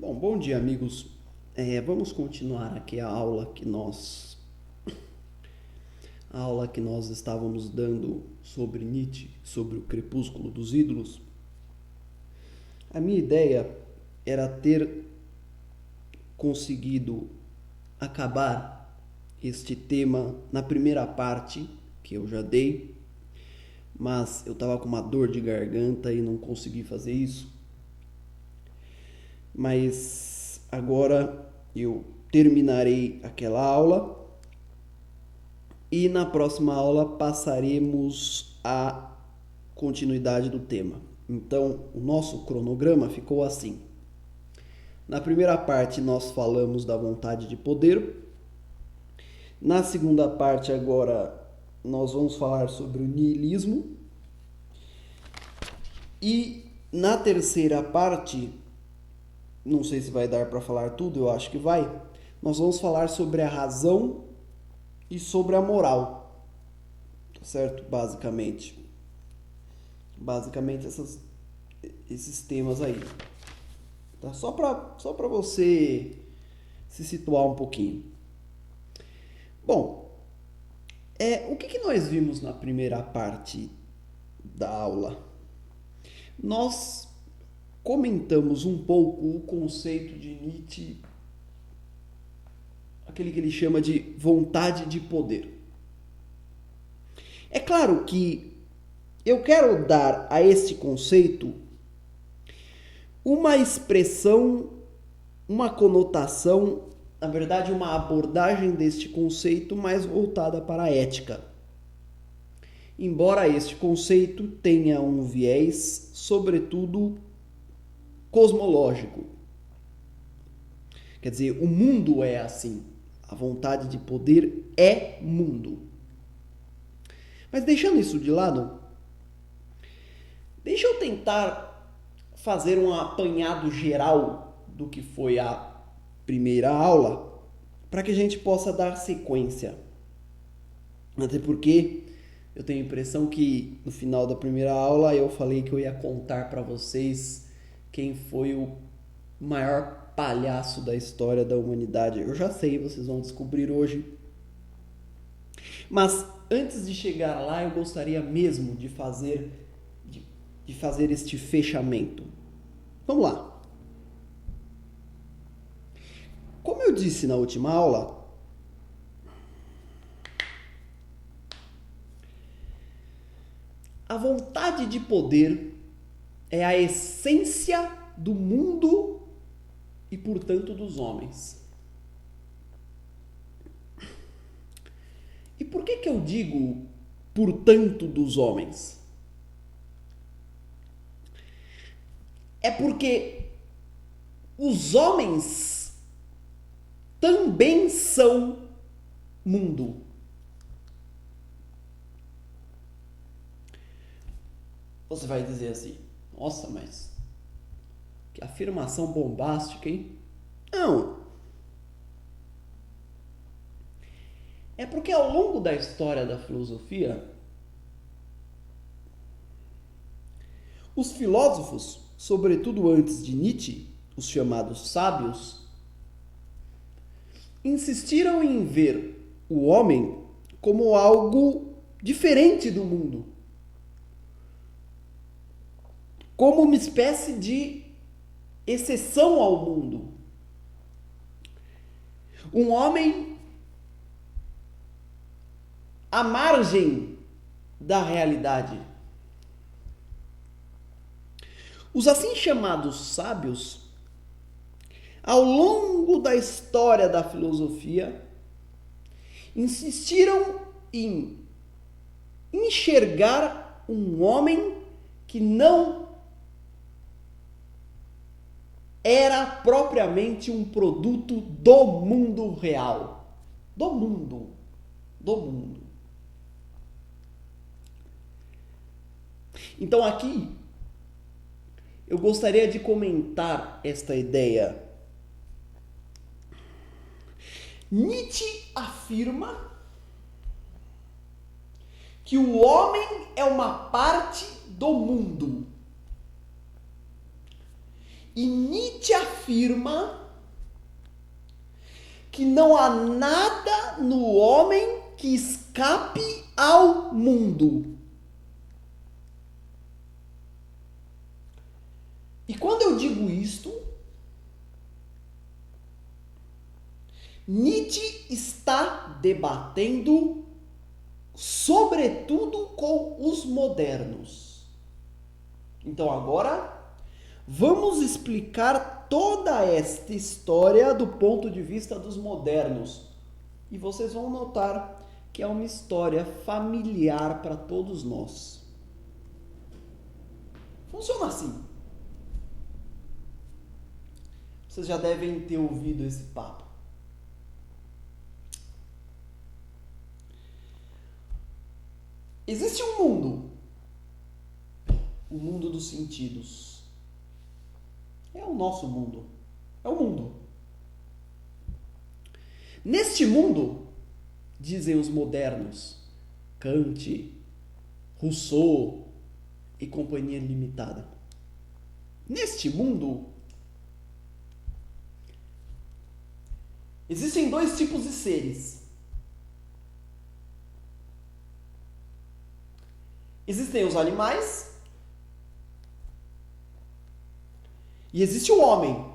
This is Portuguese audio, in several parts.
Bom dia, amigos. Vamos continuar aqui a aula que nós estávamos dando sobre Nietzsche, sobre o crepúsculo dos ídolos. A minha ideia era ter conseguido acabar este tema na primeira parte que eu já dei, mas eu estava com uma dor de garganta e não consegui fazer isso. Mas agora eu terminarei aquela aula e na próxima aula passaremos à continuidade do tema. Então, o nosso cronograma ficou assim. Na primeira parte nós falamos da vontade de poder. Na segunda parte agora nós vamos falar sobre o niilismo. E na terceira parte, não sei se vai dar para falar tudo, eu acho que vai. Nós vamos falar sobre a razão e sobre a moral, certo? Basicamente esses temas aí, tá? Só para você se situar um pouquinho. Bom, o que nós vimos na primeira parte da aula? Nós comentamos um pouco o conceito de Nietzsche, aquele que ele chama de vontade de poder. É claro que eu quero dar a esse conceito uma expressão, uma conotação, na verdade, uma abordagem deste conceito mais voltada para a ética. Embora este conceito tenha um viés, sobretudo, cosmológico. Quer dizer, o mundo é assim. A vontade de poder é mundo. Mas deixando isso de lado, deixa eu tentar fazer um apanhado geral do que foi a primeira aula, para que a gente possa dar sequência. Até porque eu tenho a impressão que no final da primeira aula eu falei que eu ia contar para vocês quem foi o maior palhaço da história da humanidade. Eu já sei, vocês vão descobrir hoje. Mas antes de chegar lá, eu gostaria mesmo de fazer este fechamento. Vamos lá. Como eu disse na última aula, a vontade de poder é a essência do mundo e, portanto, dos homens. E por que eu digo, portanto, dos homens? É porque os homens também são mundo. Você vai dizer assim, nossa, mas que afirmação bombástica, hein? Não. É porque ao longo da história da filosofia, os filósofos, sobretudo antes de Nietzsche, os chamados sábios, insistiram em ver o homem como algo diferente do mundo, como uma espécie de exceção ao mundo. Um homem à margem da realidade. Os assim chamados sábios, ao longo da história da filosofia, insistiram em enxergar um homem que não era propriamente um produto do mundo real. Do mundo. Então aqui, eu gostaria de comentar esta ideia. Nietzsche afirma que o homem é uma parte do mundo. E Nietzsche afirma que não há nada no homem que escape ao mundo. E quando eu digo isto, Nietzsche está debatendo sobretudo com os modernos. Então agora vamos explicar toda esta história do ponto de vista dos modernos. E vocês vão notar que é uma história familiar para todos nós. Funciona assim. Vocês já devem ter ouvido esse papo. Existe um mundo. O mundo dos sentidos. É o nosso mundo. É o mundo. Neste mundo, dizem os modernos, Kant, Rousseau e companhia limitada. Neste mundo, existem dois tipos de seres. Existem os animais e existe o homem.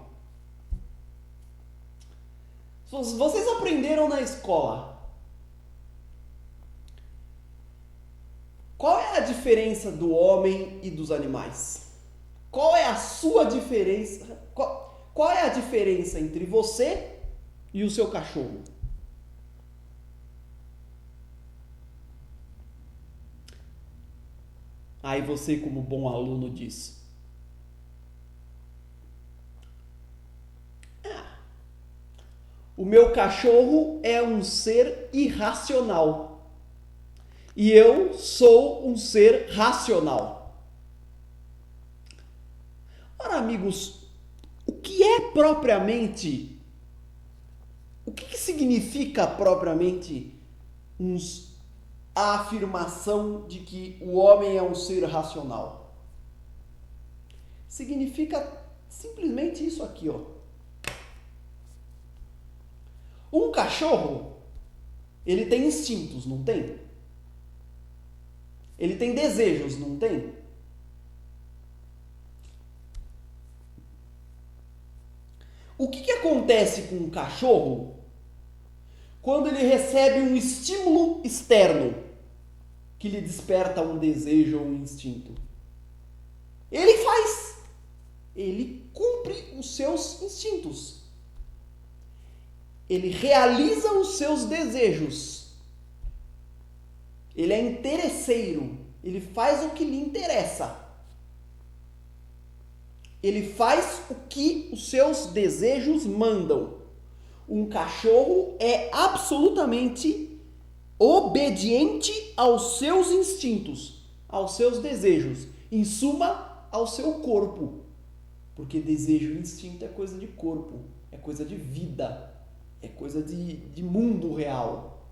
Vocês aprenderam na escola. Qual é a diferença do homem e dos animais? Qual é a sua diferença? Qual é a diferença entre você e o seu cachorro? Aí você, como bom aluno, diz: o meu cachorro é um ser irracional e eu sou um ser racional. Ora, amigos, o que significa propriamente a afirmação de que o homem é um ser racional? Significa simplesmente isso aqui, ó. Um cachorro, ele tem instintos, não tem? Ele tem desejos, não tem? O que acontece com um cachorro quando ele recebe um estímulo externo que lhe desperta um desejo ou um instinto? Ele cumpre os seus instintos. Ele realiza os seus desejos. Ele é interesseiro. Ele faz o que lhe interessa. Ele faz o que os seus desejos mandam. Um cachorro é absolutamente obediente aos seus instintos, aos seus desejos. Em suma, ao seu corpo. Porque desejo e instinto é coisa de corpo, é coisa de vida. É coisa de mundo real.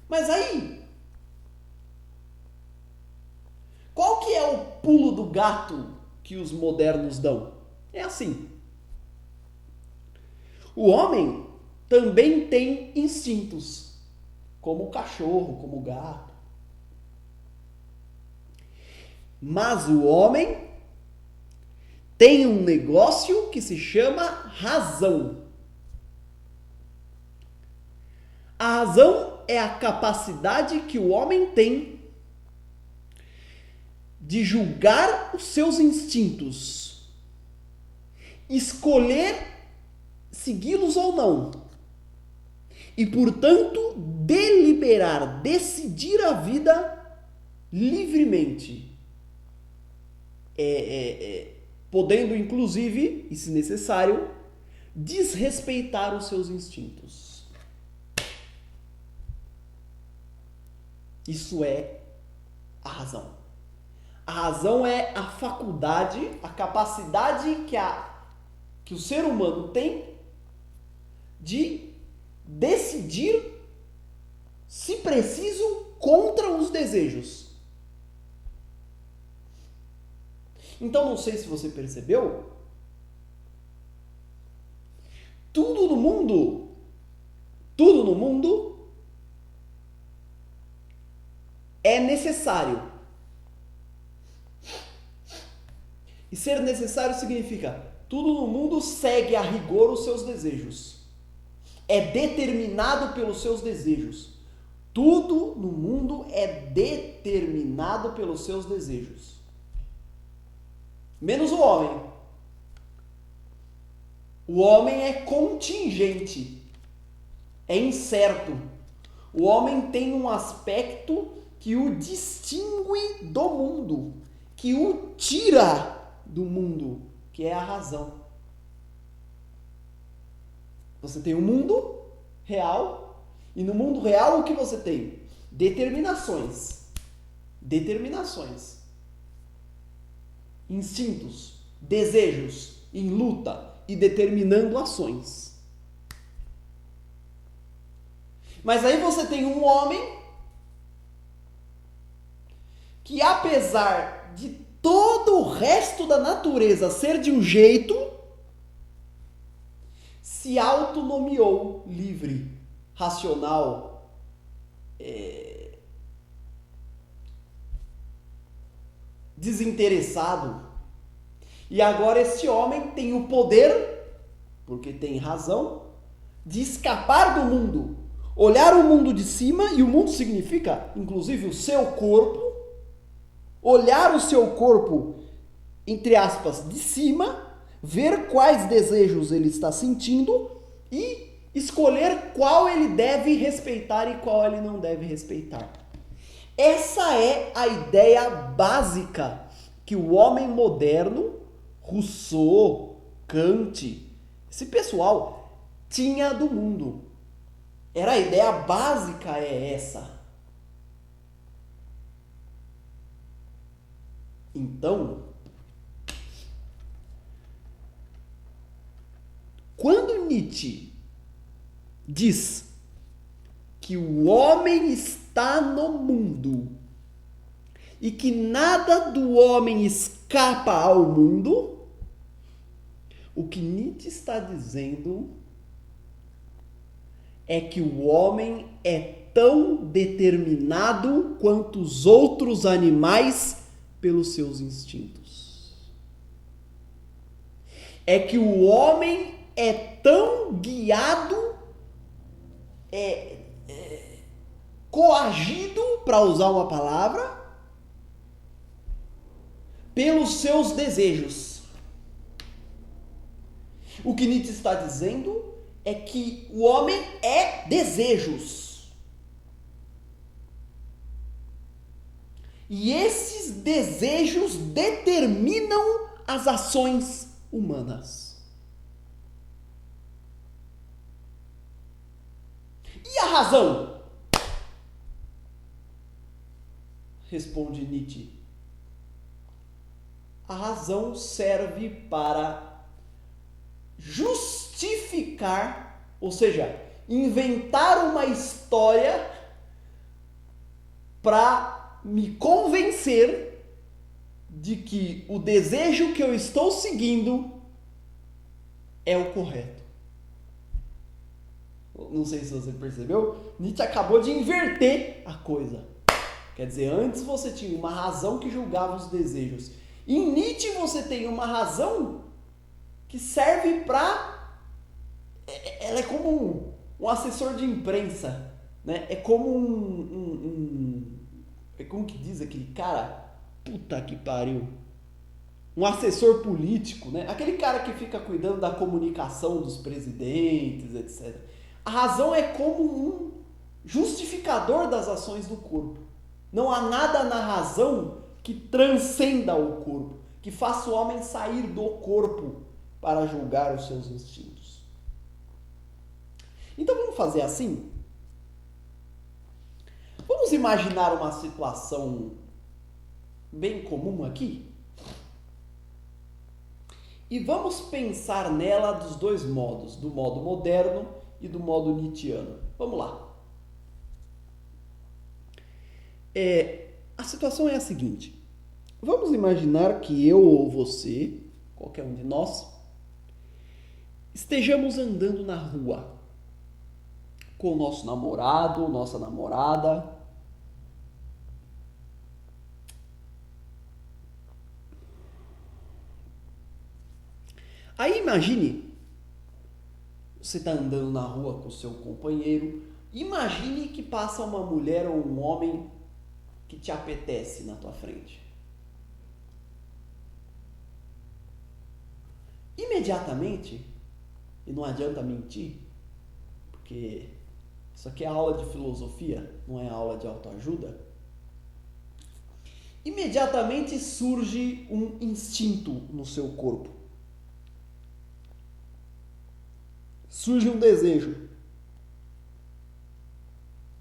Mas aí, qual que é o pulo do gato que os modernos dão? É assim. O homem também tem instintos, como o cachorro, como o gato. Mas o homem tem um negócio que se chama razão. A razão é a capacidade que o homem tem de julgar os seus instintos, escolher segui-los ou não, e, portanto, deliberar, decidir a vida livremente. Podendo, inclusive, e se necessário, desrespeitar os seus instintos. Isso é a razão. A razão é a faculdade, a capacidade que o ser humano tem de decidir, se preciso, contra os desejos. Então, não sei se você percebeu, tudo no mundo é necessário. E ser necessário significa tudo no mundo segue a rigor os seus desejos. É determinado pelos seus desejos. Tudo no mundo é determinado pelos seus desejos. Menos o homem. O homem é contingente. É incerto. O homem tem um aspecto que o distingue do mundo, que o tira do mundo, que é a razão. Você tem o mundo real, e no mundo real o que você tem? Determinações. Instintos, desejos em luta e determinando ações. Mas aí você tem um homem que, apesar de todo o resto da natureza ser de um jeito, se autonomeou livre, racional, desinteressado. E agora este homem tem o poder, porque tem razão, de escapar do mundo, olhar o mundo de cima, e o mundo significa, inclusive, o seu corpo, olhar o seu corpo, entre aspas, de cima, ver quais desejos ele está sentindo e escolher qual ele deve respeitar e qual ele não deve respeitar. Essa é a ideia básica que o homem moderno, Rousseau, Kant, esse pessoal tinha do mundo. A ideia básica é essa. Então, quando Nietzsche diz que o homem está no mundo e que nada do homem escapa ao mundo, o que Nietzsche está dizendo é que o homem é tão determinado quanto os outros animais pelos seus instintos. É que o homem é tão guiado, coagido, para usar uma palavra, pelos seus desejos. O que Nietzsche está dizendo é que o homem é desejos. E esses desejos determinam as ações humanas. E a razão? Responde Nietzsche. A razão serve para justificar, ou seja, inventar uma história para me convencer de que o desejo que eu estou seguindo é o correto. Não sei se você percebeu, Nietzsche acabou de inverter a coisa. Quer dizer, antes você tinha uma razão que julgava os desejos. Em Nietzsche você tem uma razão que serve para... Ela é como um assessor de imprensa, né? É como é como que diz aquele cara? Puta que pariu. Um assessor político, né? Aquele cara que fica cuidando da comunicação dos presidentes, etc. A razão é como um justificador das ações do corpo. Não há nada na razão que transcenda o corpo, que faça o homem sair do corpo para julgar os seus instintos. Então vamos fazer assim? Vamos imaginar uma situação bem comum aqui? E vamos pensar nela dos dois modos, do modo moderno e do modo nietzschiano. Vamos lá. A situação é a seguinte. Vamos imaginar que eu ou você, qualquer um de nós, estejamos andando na rua com o nosso namorado, nossa namorada. Aí imagine, você está andando na rua com o seu companheiro, imagine que passa uma mulher ou um homem que te apetece na tua frente. Imediatamente, e não adianta mentir, porque isso aqui é aula de filosofia, não é aula de autoajuda. Imediatamente surge um instinto no seu corpo. Surge um desejo,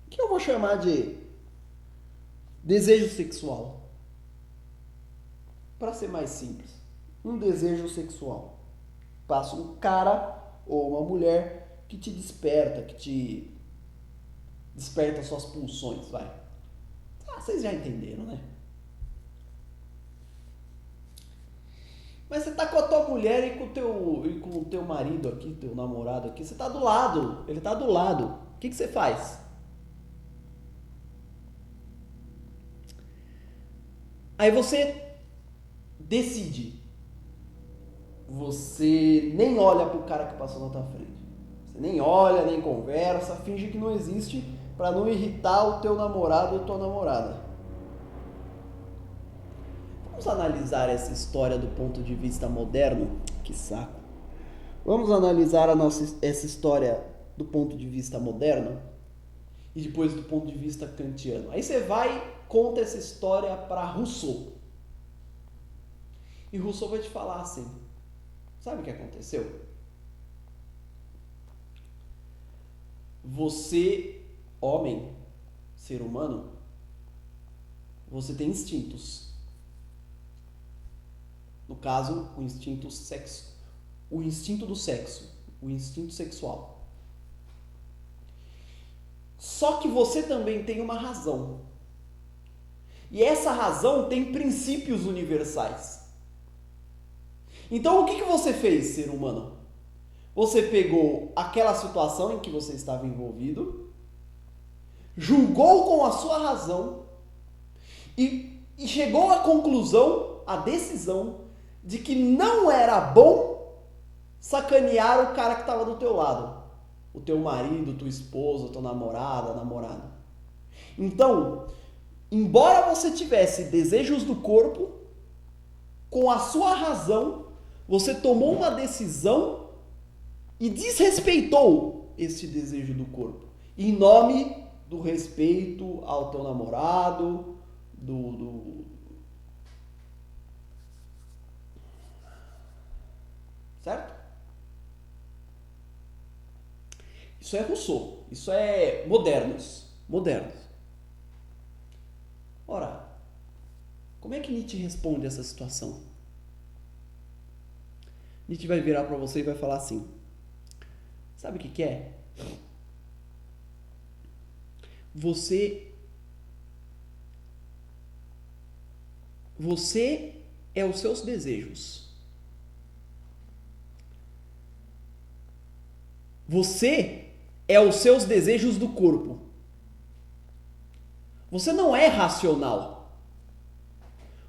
que eu vou chamar de desejo sexual. Para ser mais simples, um desejo sexual. Passa um cara ou uma mulher que te desperta, que te desperta suas pulsões, vai. Vocês já entenderam, né? Mas você tá com a tua mulher e com o teu marido aqui, teu namorado aqui, você tá do lado, ele tá do lado. O que você faz? Aí você decide. Você nem olha pro cara que passou na tua frente. Você nem olha, nem conversa, finge que não existe para não irritar o teu namorado ou tua namorada. Vamos analisar essa história do ponto de vista moderno? Que saco. Vamos analisar essa história do ponto de vista moderno e depois do ponto de vista kantiano. Aí você vai, conta essa história para Rousseau. E Rousseau vai te falar assim: sabe o que aconteceu? Você, homem, ser humano, você tem instintos. No caso, o instinto do sexo, o instinto sexual. Só que você também tem uma razão. E essa razão tem princípios universais. Então, o que você fez, ser humano? Você pegou aquela situação em que você estava envolvido, julgou com a sua razão e chegou à conclusão, à decisão, de que não era bom sacanear o cara que estava do teu lado. O teu marido, tua esposa, tua namorada. Então, embora você tivesse desejos do corpo, com a sua razão, você tomou uma decisão e desrespeitou esse desejo do corpo. Em nome do respeito ao teu namorado, certo? Isso é Rousseau. Isso é modernos. Ora, como é que Nietzsche responde essa situação? Nietzsche vai virar para você e vai falar assim: sabe o que é? Você é os seus desejos. Você é os seus desejos do corpo. Você não é racional.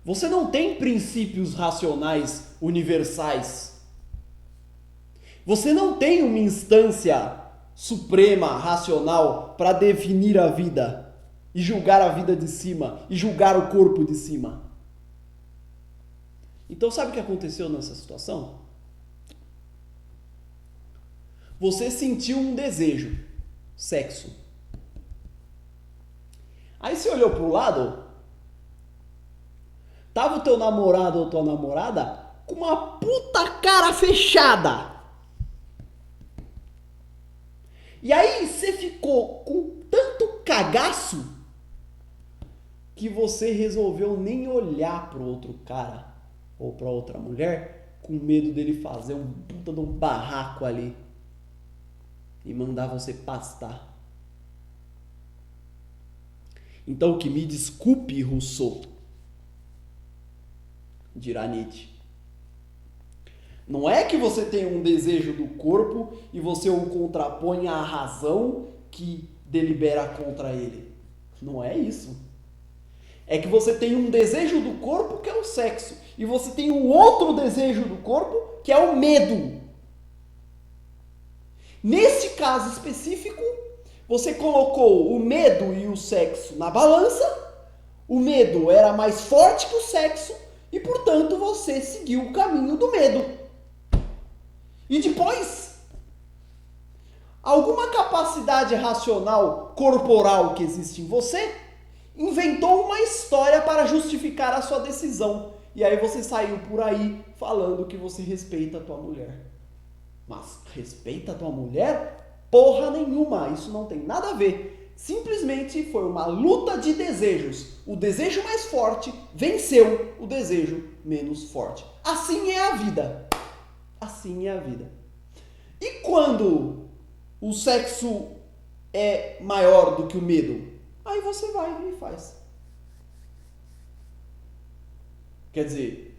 Você não tem princípios racionais universais. Você não tem uma instância suprema, racional, para definir a vida e julgar a vida de cima e julgar o corpo de cima. Então, sabe o que aconteceu nessa situação? Você sentiu um desejo, sexo. Aí você olhou pro lado, tava o teu namorado ou tua namorada com uma puta cara fechada. E aí você ficou com tanto cagaço que você resolveu nem olhar pro outro cara ou pra outra mulher com medo dele fazer um puta de um barraco ali e mandar você pastar. Então, que me desculpe, Rousseau, dirá Nietzsche. Não é que você tem um desejo do corpo e você o contrapõe à razão que delibera contra ele. Não é isso. É que você tem um desejo do corpo que é o sexo. E você tem um outro desejo do corpo que é o medo. Neste caso específico, você colocou o medo e o sexo na balança. O medo era mais forte que o sexo e, portanto, você seguiu o caminho do medo. E depois, alguma capacidade racional corporal que existe em você inventou uma história para justificar a sua decisão. E aí você saiu por aí falando que você respeita a tua mulher. Mas respeita a tua mulher? Porra nenhuma, isso não tem nada a ver. Simplesmente foi uma luta de desejos. O desejo mais forte venceu o desejo menos forte. Assim é a vida. Assim é a vida. E quando o sexo é maior do que o medo? Aí você vai e faz. Quer dizer,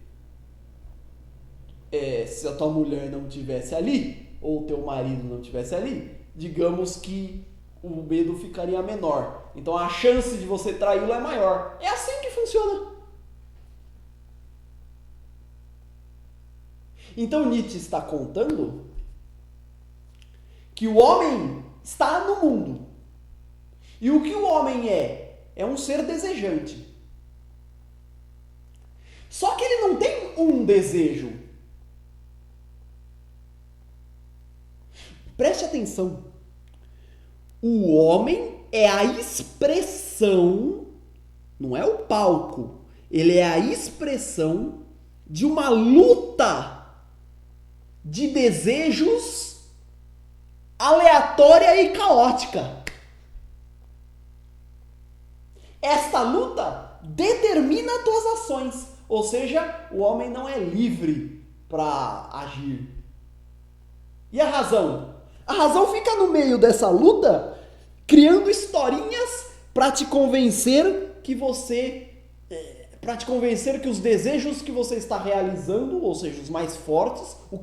se a tua mulher não estivesse ali, ou o teu marido não estivesse ali, digamos que o medo ficaria menor. Então a chance de você traí-lo é maior. É assim que funciona. Então Nietzsche está contando que o homem está no mundo. E o que o homem é um ser desejante. Só que ele não tem um desejo. Preste atenção. O homem é a expressão, não é o palco, ele é a expressão de uma luta de desejos aleatória e caótica. Esta luta determina as tuas ações, ou seja, o homem não é livre para agir. E a razão? A razão fica no meio dessa luta, criando historinhas para te convencer que os desejos que você está realizando, ou seja, os mais fortes, os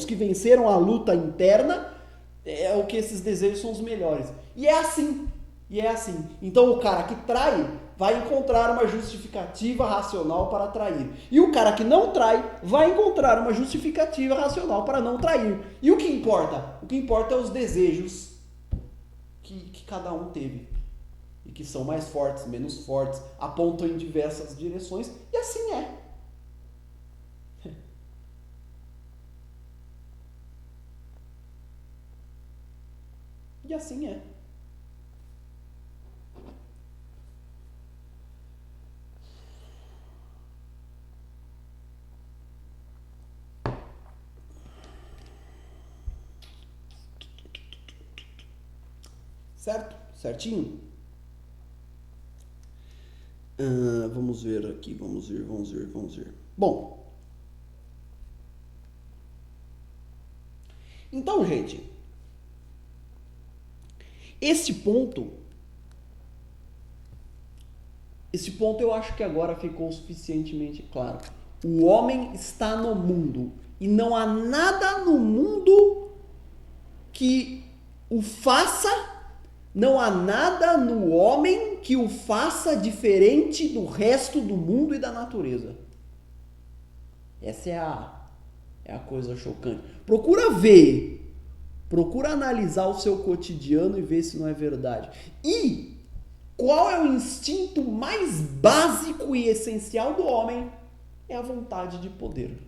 que venceram a luta interna, é o que esses desejos são os melhores. E é assim. Então o cara que trai vai encontrar uma justificativa racional para trair. E o cara que não trai vai encontrar uma justificativa racional para não trair. E o que importa? O que importa é os desejos que cada um teve. E que são mais fortes, menos fortes, apontam em diversas direções. E assim é. E assim é. Certo? Certinho? Vamos ver aqui, vamos ver. Bom. Então, gente, esse ponto eu acho que agora ficou suficientemente claro. O homem está no mundo e não há nada no mundo que o faça. Não há nada no homem que o faça diferente do resto do mundo e da natureza. Essa é a coisa chocante. Procura analisar o seu cotidiano e ver se não é verdade. E qual é o instinto mais básico e essencial do homem? É a vontade de poder.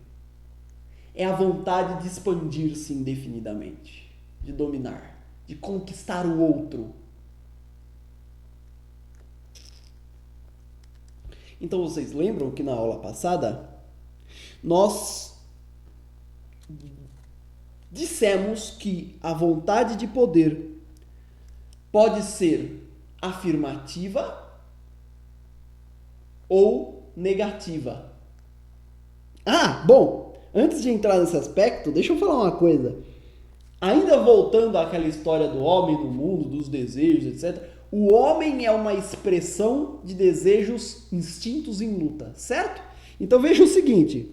É a vontade de expandir-se indefinidamente, de dominar, de conquistar o outro. Então vocês lembram que na aula passada nós dissemos que a vontade de poder pode ser afirmativa ou negativa. Bom, antes de entrar nesse aspecto, deixa eu falar uma coisa. Ainda voltando àquela história do homem no mundo, dos desejos, etc. O homem é uma expressão de desejos, instintos em luta, certo? Então veja o seguinte.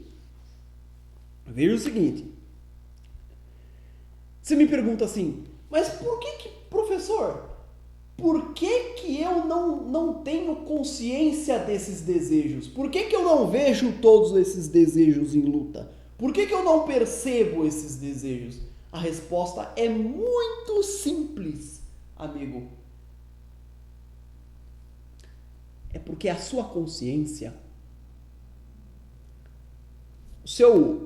Você me pergunta assim, mas professor, por que eu não tenho consciência desses desejos? Por que eu não vejo todos esses desejos em luta? Por que eu não percebo esses desejos? A resposta é muito simples, amigo. É porque a sua consciência,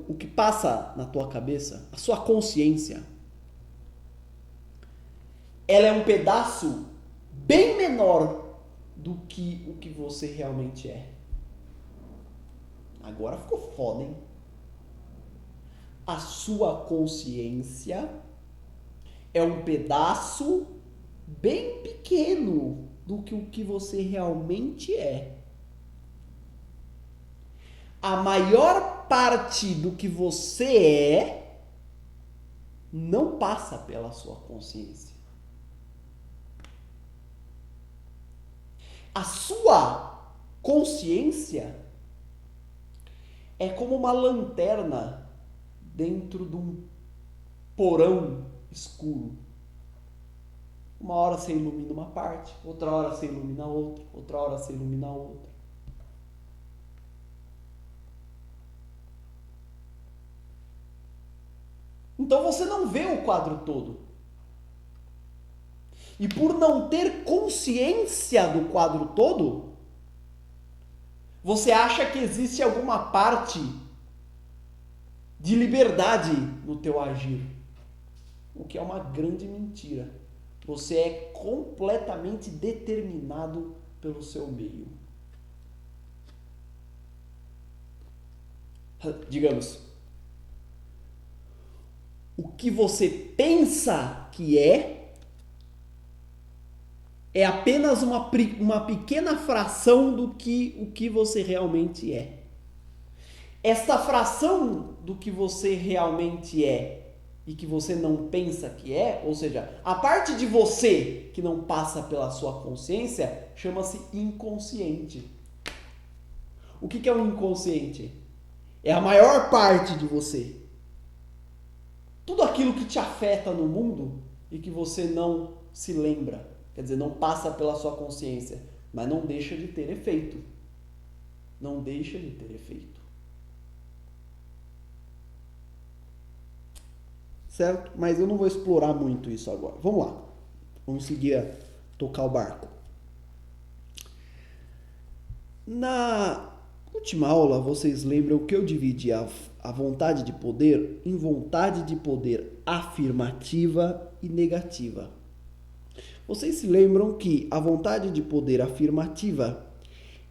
o que passa na tua cabeça, a sua consciência, ela é um pedaço bem menor do que o que você realmente é. Agora ficou foda, hein? A sua consciência é um pedaço bem pequeno do que o que você realmente é. A maior parte do que você é não passa pela sua consciência. A sua consciência é como uma lanterna dentro de um porão escuro. Uma hora você ilumina uma parte, outra hora você ilumina outra, outra hora você ilumina outra. Então você não vê o quadro todo. E por não ter consciência do quadro todo, você acha que existe alguma parte de liberdade no teu agir. O que é uma grande mentira. Você é completamente determinado pelo seu meio. Digamos, o que você pensa que é apenas uma pequena fração do que o que você realmente é. Esta fração do que você realmente é e que você não pensa que é, ou seja, a parte de você que não passa pela sua consciência, chama-se inconsciente. O que é o inconsciente? É a maior parte de você. Tudo aquilo que te afeta no mundo e que você não se lembra. Quer dizer, não passa pela sua consciência, mas não deixa de ter efeito. Não deixa de ter efeito. Certo? Mas eu não vou explorar muito isso agora. Vamos lá. Vamos seguir a tocar o barco. Na última aula, vocês lembram que eu dividi a vontade de poder em vontade de poder afirmativa e negativa. Vocês se lembram que a vontade de poder afirmativa,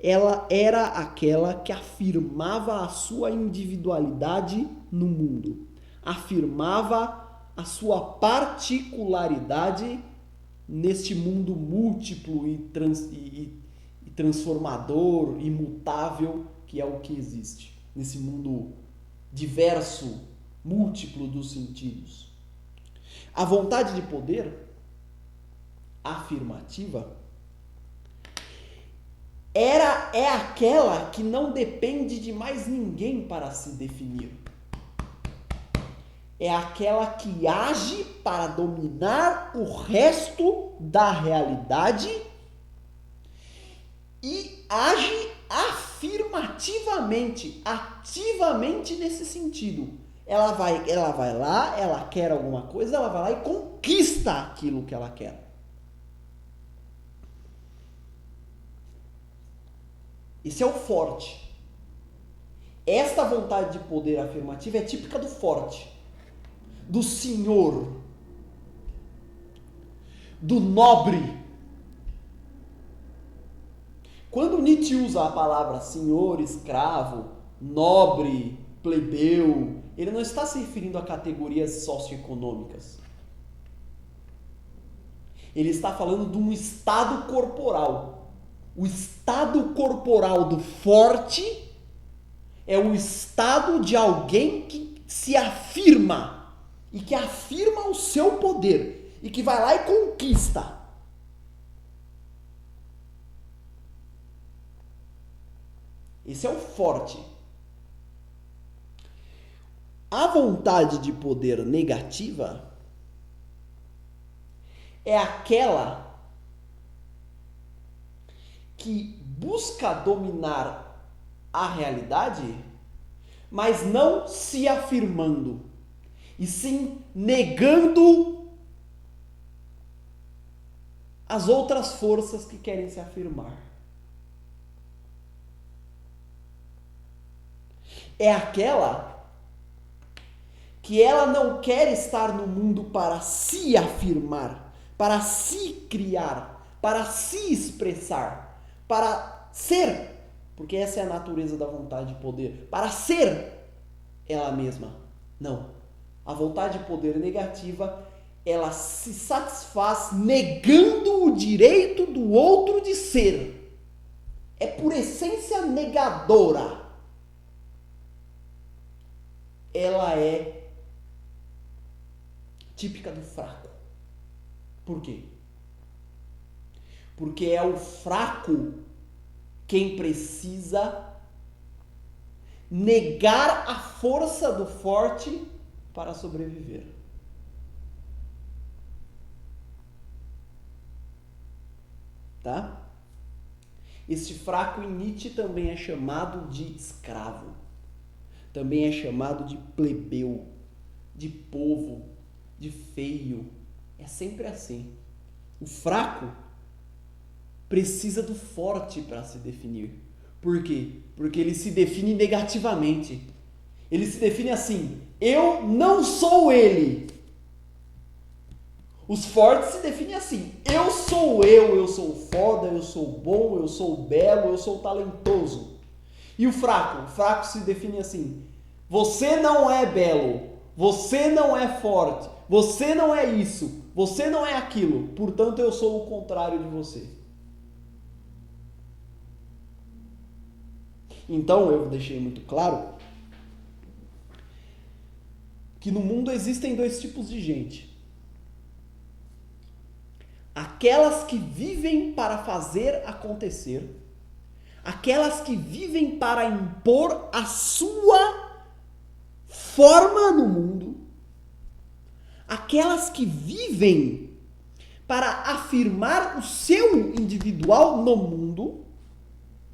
ela era aquela que afirmava a sua individualidade no mundo. Afirmava a sua particularidade neste mundo múltiplo e transformador, imutável, que é o que existe. Nesse mundo diverso, múltiplo dos sentidos. A vontade de poder afirmativa é aquela que não depende de mais ninguém para se definir. É aquela que age para dominar o resto da realidade e age afirmativamente, ativamente nesse sentido. Ela vai lá, ela quer alguma coisa, ela vai lá e conquista aquilo que ela quer. Esse é o forte. Esta vontade de poder afirmativa é típica do forte, do senhor, do nobre. Quando Nietzsche usa a palavra senhor, escravo, nobre, plebeu, ele não está se referindo a categorias socioeconômicas. Ele está falando de um estado corporal. O estado corporal do forte é o estado de alguém que se afirma e que afirma o seu poder e que vai lá e conquista. Esse é o forte. A vontade de poder negativa é aquela que busca dominar a realidade, mas não se afirmando, e sim negando as outras forças que querem se afirmar. É aquela que ela não quer estar no mundo para se afirmar, para se criar, para se expressar, para ser, porque essa é a natureza da vontade de poder, para ser ela mesma. Não. A vontade de poder negativa, ela se satisfaz negando o direito do outro de ser. É por essência negadora. Ela é típica do fraco. Por quê? Porque é o fraco quem precisa negar a força do forte para sobreviver. Tá? Este fraco em Nietzsche também é chamado de escravo. Também é chamado de plebeu, de povo, de feio. É sempre assim. O fraco precisa do forte para se definir. Por quê? Porque ele se define negativamente. Ele se define assim: eu não sou ele. Os fortes se definem assim: eu sou foda, eu sou bom, eu sou belo, eu sou talentoso. E o fraco se define assim: você não é belo, você não é forte, você não é isso, você não é aquilo, portanto eu sou o contrário de você. Então eu deixei muito claro que no mundo existem dois tipos de gente. Aquelas que vivem para fazer acontecer, aquelas que vivem para impor a sua forma no mundo, aquelas que vivem para afirmar o seu individual no mundo,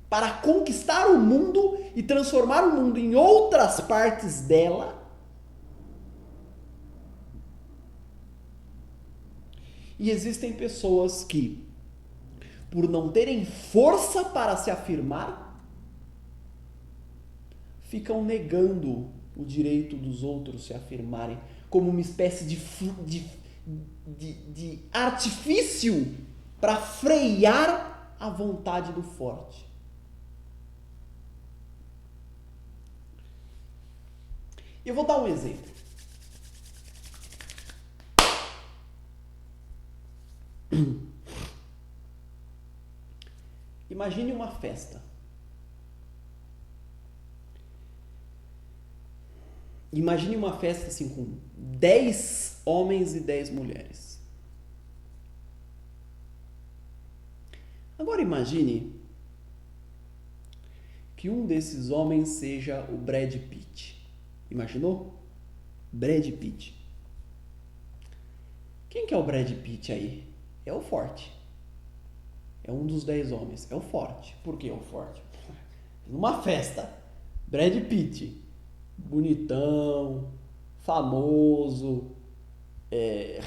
para conquistar o mundo e transformar o mundo em outras partes dela. E existem pessoas que, por não terem força para se afirmar, ficam negando o direito dos outros se afirmarem, como uma espécie de artifício para frear a vontade do forte. Eu vou dar um exemplo. Imagine uma festa. Imagine uma festa assim com 10 homens e 10 mulheres. Agora imagine que um desses homens seja o Brad Pitt. Imaginou? Brad Pitt. Quem que é o Brad Pitt aí? É o forte. É um dos 10 homens. É o forte. Por que é o forte? Numa festa. Brad Pitt. Bonitão. Famoso.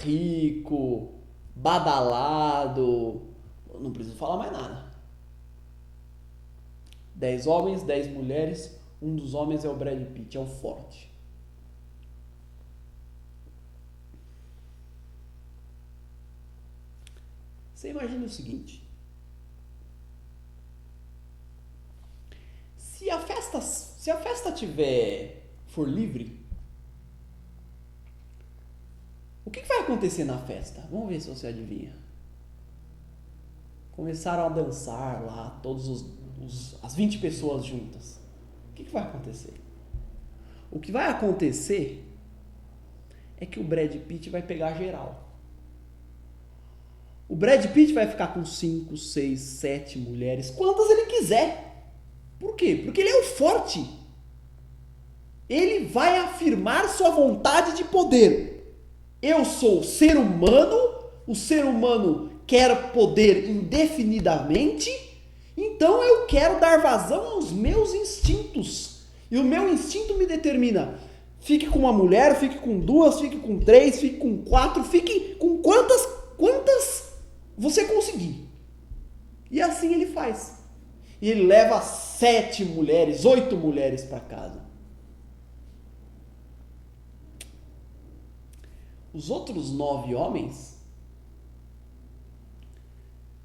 Rico. Badalado. Não preciso falar mais nada. 10 homens, 10 mulheres. Um dos homens é o Brad Pitt. É o forte. Você imagina o seguinte. Se a festa for livre, o que vai acontecer na festa? Vamos ver se você adivinha. Começaram a dançar lá, as 20 pessoas juntas. O que vai acontecer? O que vai acontecer é que o Brad Pitt vai pegar geral. O Brad Pitt vai ficar com 5, 6, 7 mulheres, quantas ele quiser. Por quê? Porque ele é o forte. Ele vai afirmar sua vontade de poder. Eu sou ser humano, o ser humano quer poder indefinidamente, então eu quero dar vazão aos meus instintos. E o meu instinto me determina. Fique com uma mulher, fique com duas, fique com três, fique com quatro, fique com quantas você conseguir. E assim ele faz. E ele leva 7 mulheres, 8 mulheres para casa. Os outros 9 homens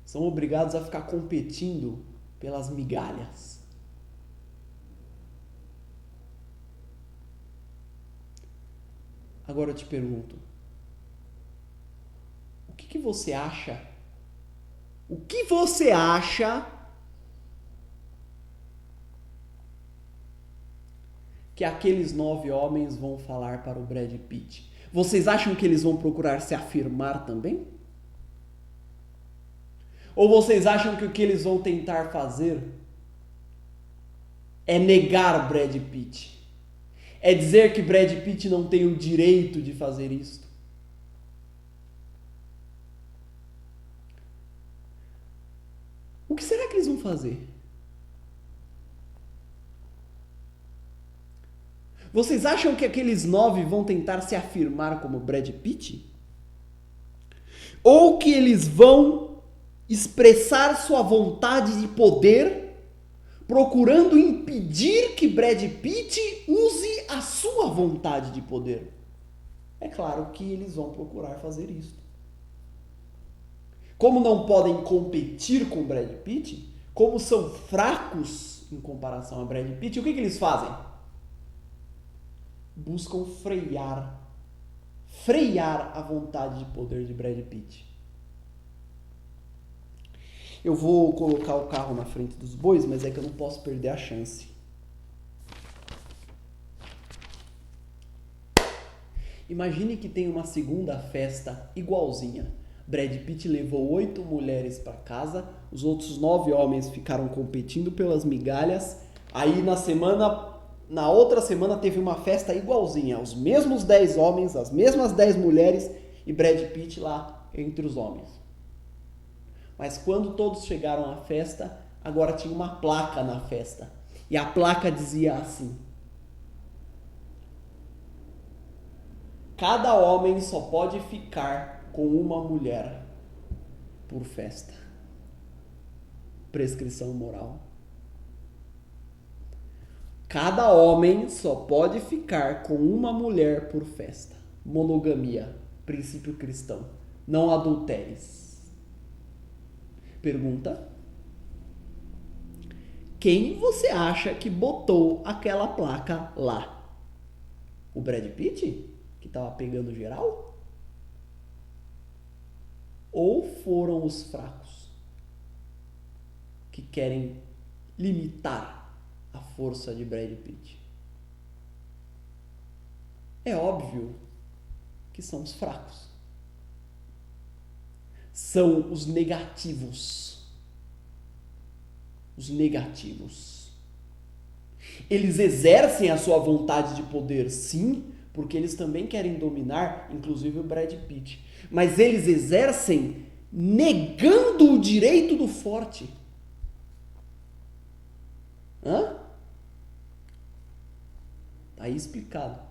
são obrigados a ficar competindo pelas migalhas. Agora eu te pergunto, o que você acha? O que você acha que aqueles 9 homens vão falar para o Brad Pitt? Vocês acham que eles vão procurar se afirmar também? Ou vocês acham que o que eles vão tentar fazer é negar Brad Pitt? É dizer que Brad Pitt não tem o direito de fazer isso? O que será que eles vão fazer? Vocês acham que aqueles 9 vão tentar se afirmar como Brad Pitt? Ou que eles vão expressar sua vontade de poder, procurando impedir que Brad Pitt use a sua vontade de poder? É claro que eles vão procurar fazer isso. Como não podem competir com Brad Pitt, como são fracos em comparação a Brad Pitt, o que eles fazem? Buscam frear a vontade de poder de Brad Pitt. Eu vou colocar o carro na frente dos bois, mas é que eu não posso perder a chance. Imagine que tem uma segunda festa igualzinha. Brad Pitt levou 8 mulheres para casa, os outros 9 homens ficaram competindo pelas migalhas. Aí na outra semana teve uma festa igualzinha, os mesmos 10 homens, as mesmas 10 mulheres e Brad Pitt lá entre os homens. Mas quando todos chegaram à festa, agora tinha uma placa na festa. E a placa dizia assim: cada homem só pode ficar com uma mulher por festa. Prescrição moral. Cada homem só pode ficar com uma mulher por festa. Monogamia, princípio cristão. Não adulteres. Pergunta: quem você acha que botou aquela placa lá? O Brad Pitt, que estava pegando geral? Ou foram os fracos, que querem limitar a força de Brad Pitt? É óbvio que são os fracos. São os negativos. Os negativos. Eles exercem a sua vontade de poder, sim, porque eles também querem dominar, inclusive o Brad Pitt. Mas eles exercem negando o direito do forte. Tá aí explicado.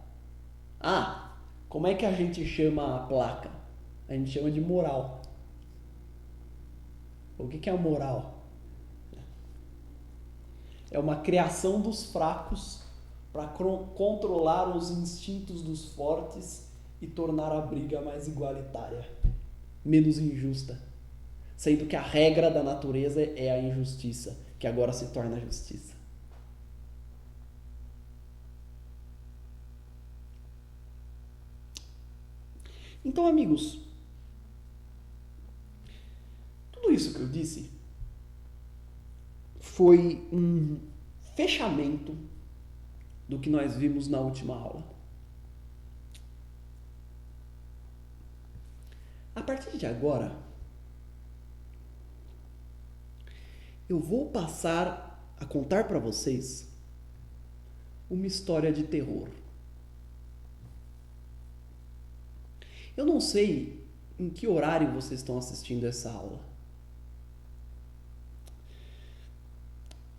Como é que a gente chama a placa? A gente chama de moral. O que é a moral? É uma criação dos fracos para controlar os instintos dos fortes e tornar a briga mais igualitária, menos injusta, sendo que a regra da natureza é a injustiça, que agora se torna justiça. Então, amigos, tudo isso que eu disse foi um fechamento do que nós vimos na última aula. A partir de agora, eu vou passar a contar para vocês uma história de terror. Eu não sei em que horário vocês estão assistindo essa aula,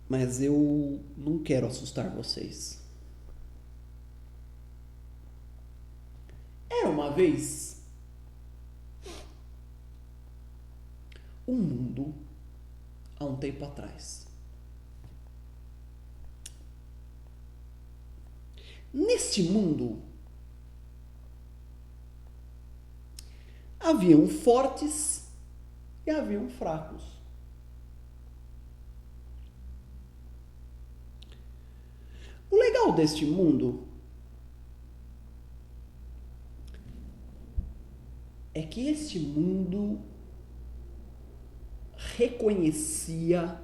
mas eu não quero assustar vocês. Era uma vez um mundo há um tempo atrás. Neste mundo haviam fortes e haviam fracos. O legal deste mundo é que este mundo reconhecia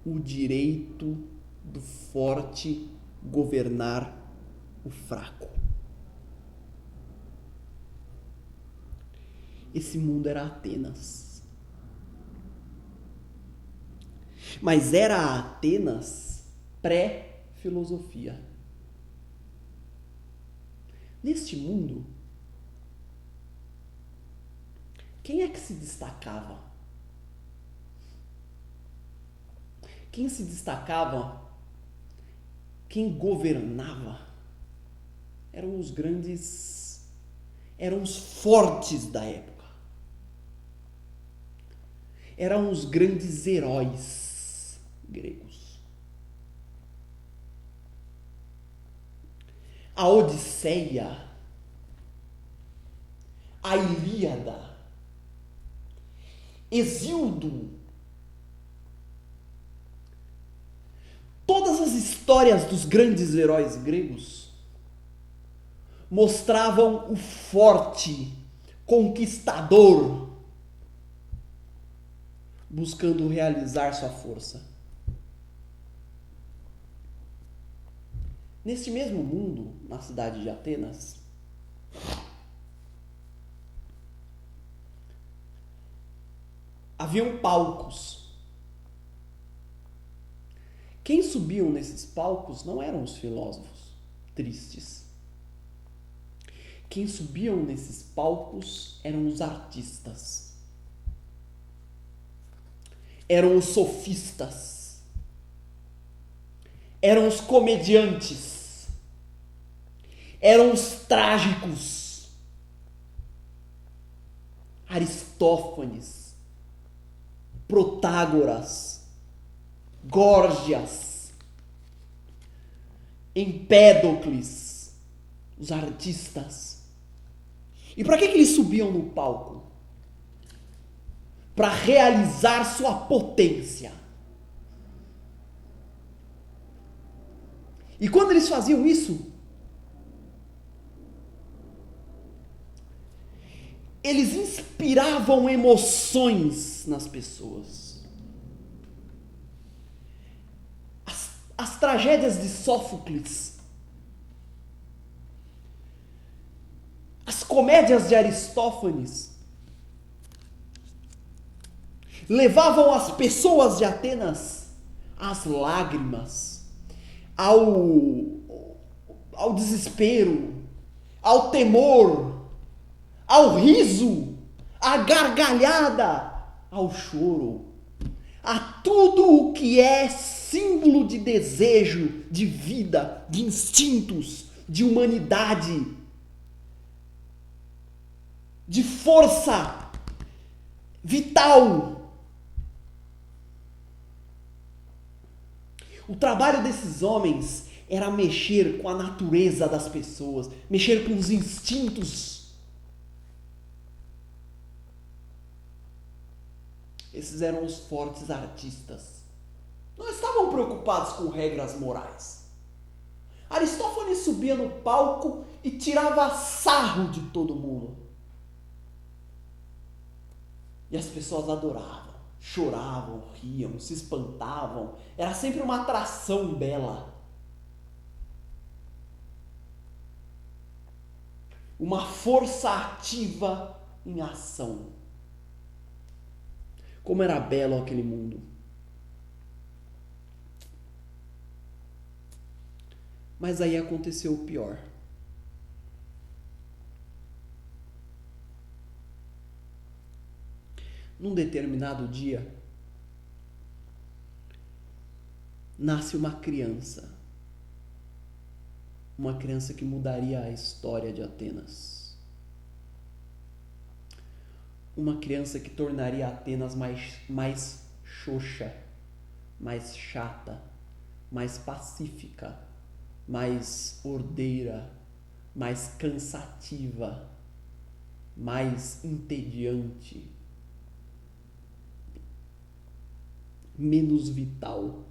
o direito do forte governar o fraco. Esse mundo era Atenas. Mas era Atenas pré-filosofia. Neste mundo, quem é que se destacava? Quem se destacava, quem governava, eram os fortes da época. Eram os grandes heróis gregos. A Odisseia, a Ilíada, Hesíodo, todas as histórias dos grandes heróis gregos mostravam o forte conquistador buscando realizar sua força. Neste mesmo mundo, na cidade de Atenas, haviam palcos. Quem subiam nesses palcos não eram os filósofos tristes. Quem subiam nesses palcos eram os artistas. Eram os sofistas. Eram os comediantes. Eram os trágicos. Aristófanes, Protágoras, Górgias, Empédocles, os artistas. E para que eles subiam no palco? Para realizar sua potência. E quando eles faziam isso, eles inspiravam emoções nas pessoas. As tragédias de Sófocles, as comédias de Aristófanes, levavam as pessoas de Atenas às lágrimas, ao desespero, ao temor, ao riso, à gargalhada, ao choro, a tudo o que é símbolo de desejo, de vida, de instintos, de humanidade, de força vital. O trabalho desses homens era mexer com a natureza das pessoas, mexer com os instintos. Esses eram os fortes artistas. Não estavam preocupados com regras morais. Aristófanes subia no palco e tirava sarro de todo mundo. E as pessoas adoravam, choravam, riam, se espantavam. Era sempre uma atração bela. Uma força ativa em ação. Como era belo aquele mundo. Mas aí aconteceu o pior. Num determinado dia, nasce uma criança que mudaria a história de Atenas. Uma criança que tornaria Atenas mais xoxa, mais chata, mais pacífica, mais ordeira, mais cansativa, mais entediante, menos vital,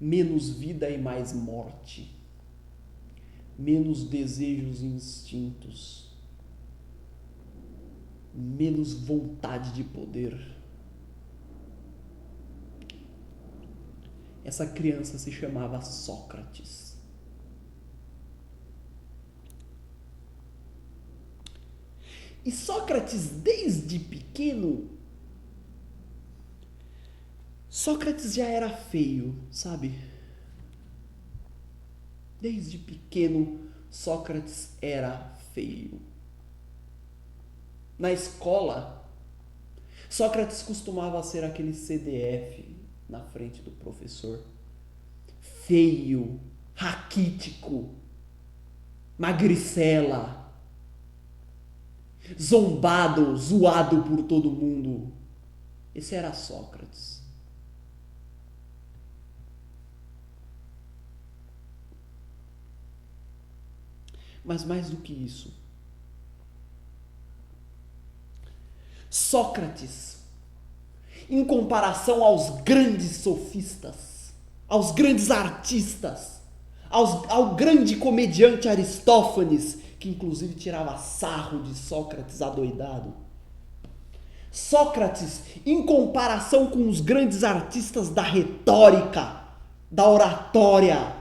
menos vida e mais morte, menos desejos e instintos, menos vontade de poder. Essa criança se chamava Sócrates. E Sócrates, desde pequeno, Sócrates já era feio, sabe? Desde pequeno, Sócrates era feio. Na escola, Sócrates costumava ser aquele CDF na frente do professor. Feio, raquítico, magricela, zombado, zoado por todo mundo. Esse era Sócrates. Mas mais do que isso, Sócrates, em comparação aos grandes sofistas, aos grandes artistas, ao grande comediante Aristófanes, que inclusive tirava sarro de Sócrates adoidado, Sócrates, em comparação com os grandes artistas da retórica, da oratória,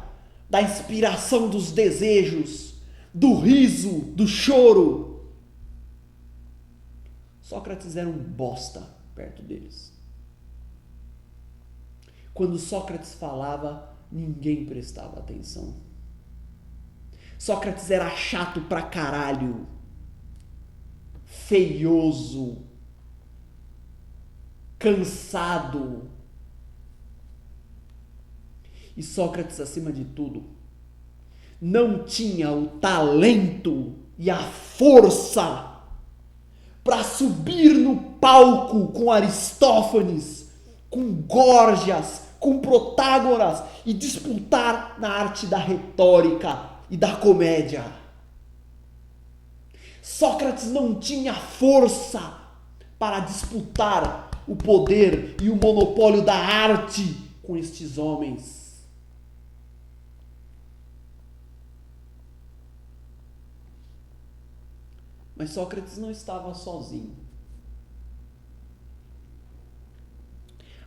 da inspiração dos desejos, do riso, do choro, Sócrates era um bosta perto deles. Quando Sócrates falava, ninguém prestava atenção. Sócrates era chato pra caralho, feioso, cansado. E Sócrates, acima de tudo, não tinha o talento e a força para subir no palco com Aristófanes, com Górgias, com Protágoras e disputar na arte da retórica e da comédia. Sócrates não tinha força para disputar o poder e o monopólio da arte com estes homens. Mas Sócrates não estava sozinho.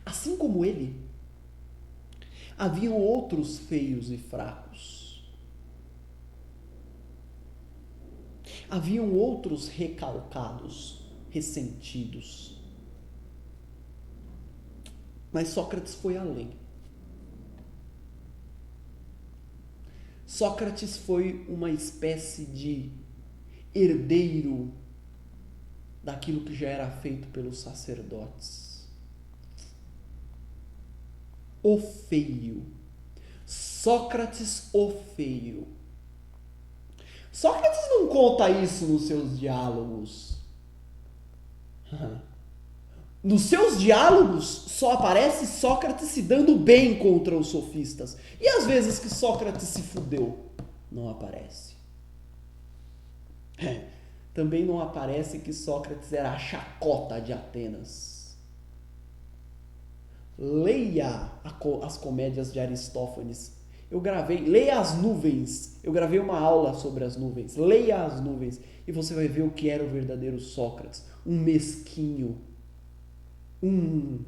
Assim como ele, haviam outros feios e fracos. Haviam outros recalcados, ressentidos. Mas Sócrates foi além. Sócrates foi uma espécie de herdeiro daquilo que já era feito pelos sacerdotes. O feio. Sócrates o feio. Sócrates não conta isso nos seus diálogos. Nos seus diálogos só aparece Sócrates se dando bem contra os sofistas. E às vezes que Sócrates se fudeu, não aparece. Também não aparece que Sócrates era a chacota de Atenas. Leia as comédias de Aristófanes. Leia As Nuvens. Eu gravei uma aula sobre as nuvens. Leia As Nuvens e você vai ver o que era o verdadeiro Sócrates. Um mesquinho. Um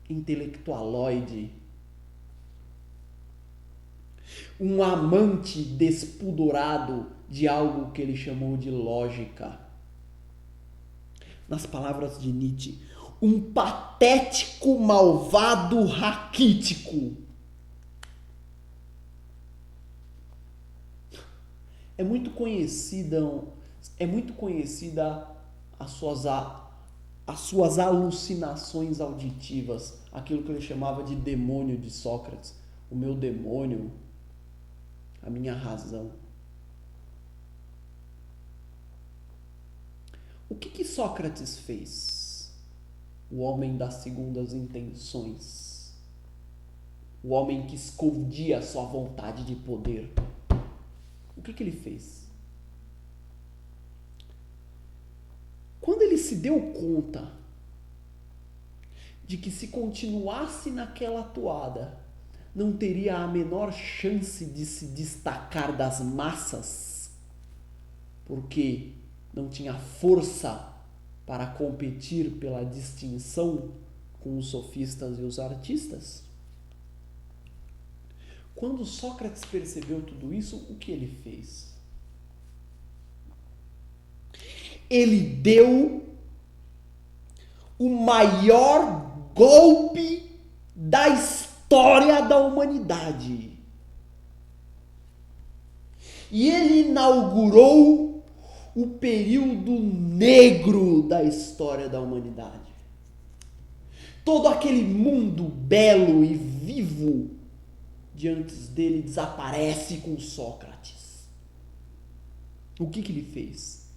intelectualoide. Um amante despudorado de algo que ele chamou de lógica. Nas palavras de Nietzsche, um patético malvado raquítico. É muito conhecida, é muito conhecida as suas alucinações auditivas, aquilo que ele chamava de demônio de Sócrates, o meu demônio, a minha razão. O que Sócrates fez? O homem das segundas intenções, o homem que escondia a sua vontade de poder. O que ele fez? Quando ele se deu conta de que se continuasse naquela toada, não teria a menor chance de se destacar das massas, porque não tinha força para competir pela distinção com os sofistas e os artistas. Quando Sócrates percebeu tudo isso, o que ele fez? Ele deu o maior golpe da história da humanidade. E ele inaugurou o período negro da história da humanidade. Todo aquele mundo belo e vivo diante dele desaparece com Sócrates. O que ele fez?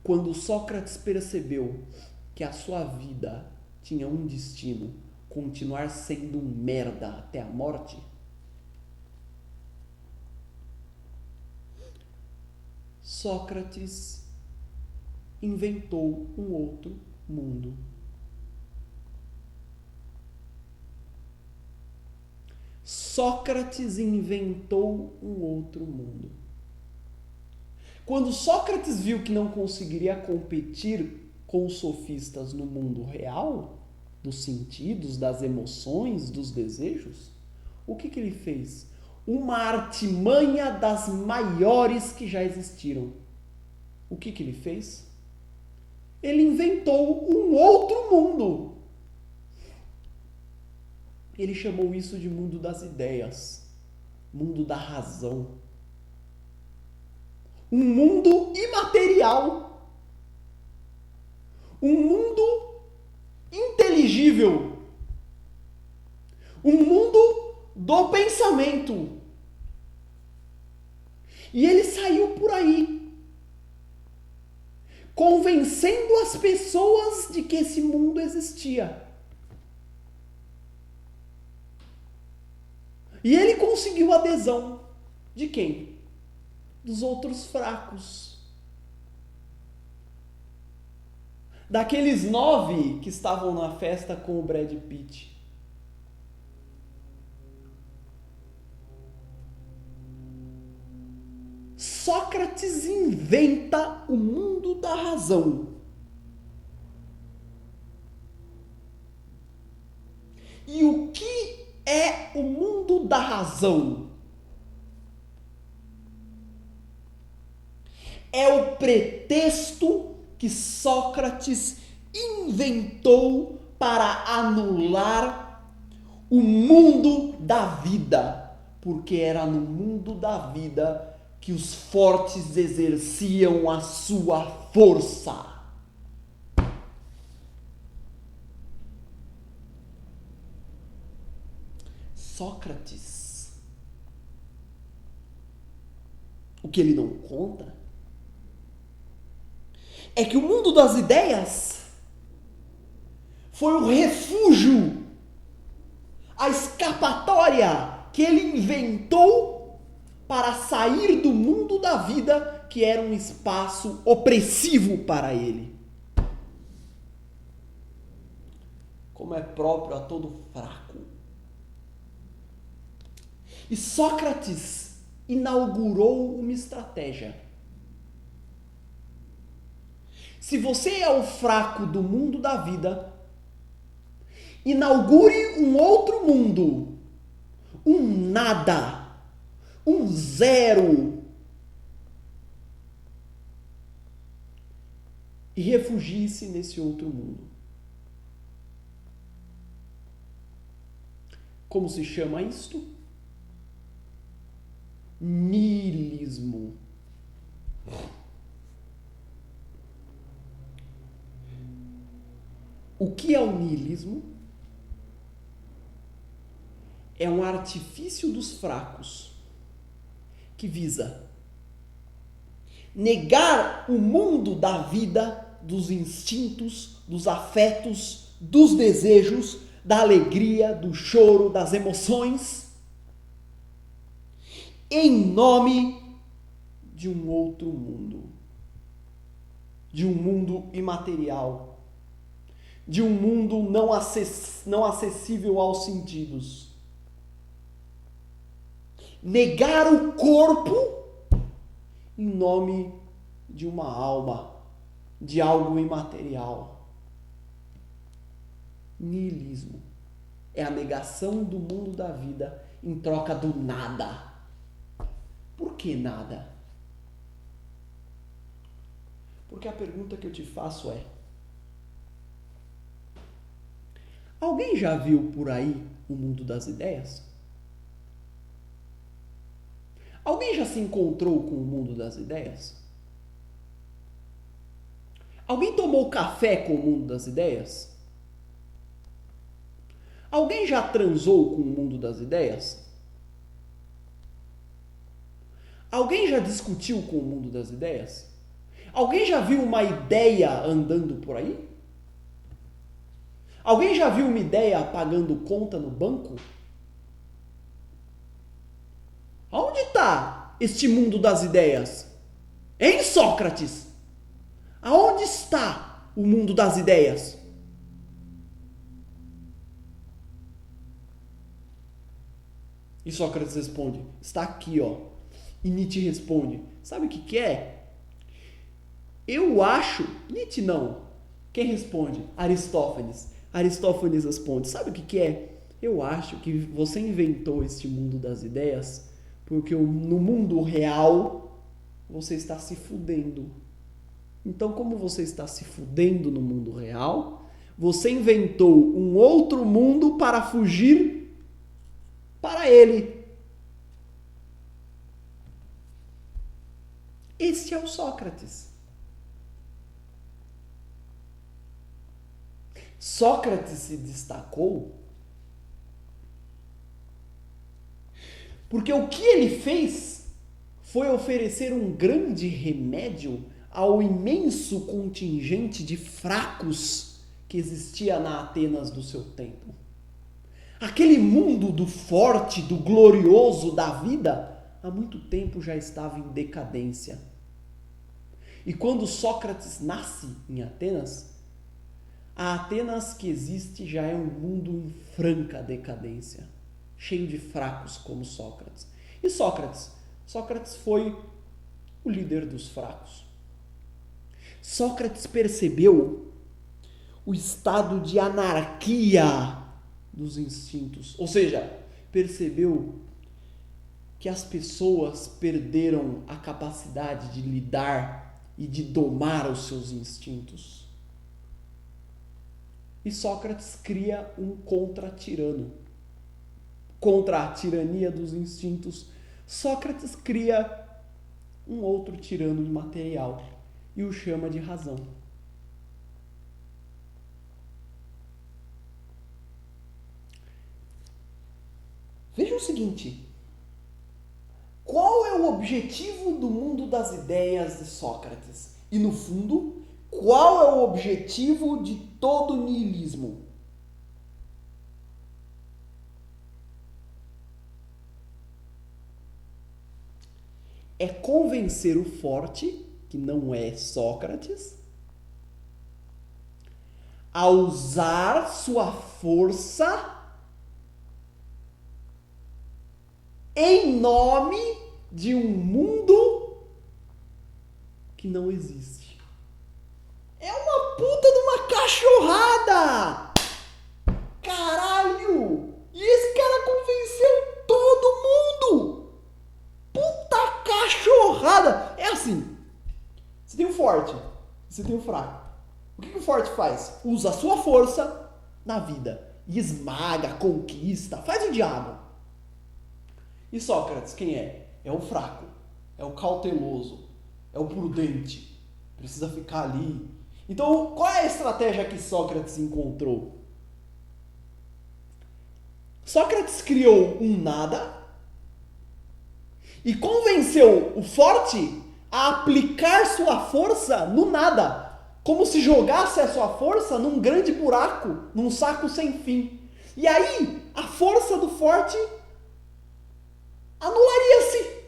Quando Sócrates percebeu que a sua vida tinha um destino, continuar sendo um merda até a morte, Sócrates inventou um outro mundo. Sócrates inventou um outro mundo. Quando Sócrates viu que não conseguiria competir com os sofistas no mundo real, dos sentidos, das emoções, dos desejos, o que ele fez? Uma artimanha das maiores que já existiram. O que ele fez? Ele inventou um outro mundo. Ele chamou isso de mundo das ideias, mundo da razão. Um mundo imaterial. Um mundo inteligível. Um mundo do pensamento. E ele saiu por aí, convencendo as pessoas de que esse mundo existia. E ele conseguiu adesão de quem? Dos outros fracos. Daqueles 9 que estavam na festa com o Brad Pitt. Sócrates inventa o mundo da razão. E o que é o mundo da razão? É o pretexto que Sócrates inventou para anular o mundo da vida, porque era no mundo da vida que os fortes exerciam a sua força. Sócrates, o que ele não conta é que o mundo das ideias foi o refúgio, a escapatória que ele inventou para sair do mundo da vida, que era um espaço opressivo para ele. Como é próprio a todo fraco. E Sócrates inaugurou uma estratégia. Se você é o fraco do mundo da vida, inaugure um outro mundo, um nada, um zero, e refugie-se nesse outro mundo. Como se chama isto? niilismo. O que é o niilismo? É um artifício dos fracos que visa negar o mundo da vida, dos instintos, dos afetos, dos desejos, da alegria, do choro, das emoções, em nome de um outro mundo, de um mundo imaterial, de um mundo não acessível aos sentidos. Negar o corpo em nome de uma alma, de algo imaterial. Niilismo é a negação do mundo da vida em troca do nada. Por que nada? Porque a pergunta que eu te faço é: alguém já viu por aí o mundo das ideias? Alguém já se encontrou com o mundo das ideias? Alguém tomou café com o mundo das ideias? Alguém já transou com o mundo das ideias? Alguém já discutiu com o mundo das ideias? Alguém já viu uma ideia andando por aí? Alguém já viu uma ideia pagando conta no banco? Onde está este mundo das ideias? Hein, Sócrates? Aonde está o mundo das ideias? E Sócrates responde: está aqui, ó. E Nietzsche responde: sabe o que é? Eu acho... Nietzsche não. Quem responde? Aristófanes. Aristófanes responde: sabe o que é? Eu acho que você inventou este mundo das ideias porque no mundo real você está se fudendo. Então, como você está se fudendo no mundo real, você inventou um outro mundo para fugir para ele. Este é o Sócrates. Sócrates se destacou porque o que ele fez foi oferecer um grande remédio ao imenso contingente de fracos que existia na Atenas do seu tempo. Aquele mundo do forte, do glorioso, da vida, há muito tempo já estava em decadência. E quando Sócrates nasce em Atenas, a Atenas que existe já é um mundo em franca decadência, cheio de fracos como Sócrates. E Sócrates foi o líder dos fracos. Sócrates percebeu o estado de anarquia dos instintos, ou seja, percebeu que as pessoas perderam a capacidade de lidar e de domar os seus instintos. E Sócrates cria um contra-tirano. Contra a tirania dos instintos, Sócrates cria um outro tirano imaterial e o chama de razão. Veja o seguinte: qual é o objetivo do mundo das ideias de Sócrates? E, no fundo, qual é o objetivo de todo niilismo? É convencer o forte, que não é Sócrates, a usar sua força em nome de um mundo que não existe. É uma puta de uma cachorrada! Caralho! E esse cara convenceu todo mundo! Puta cachorrada! É assim, você tem o forte, você tem o fraco. O que o forte faz? Usa a sua força na vida. E esmaga, conquista, faz o diabo. E Sócrates, quem é? é o fraco, é o cauteloso, é o prudente, precisa ficar ali. Então, qual é a estratégia que Sócrates encontrou? Sócrates criou um nada e convenceu o forte a aplicar sua força no nada, como se jogasse a sua força num grande buraco, num saco sem fim. E aí, a força do forte anularia-se.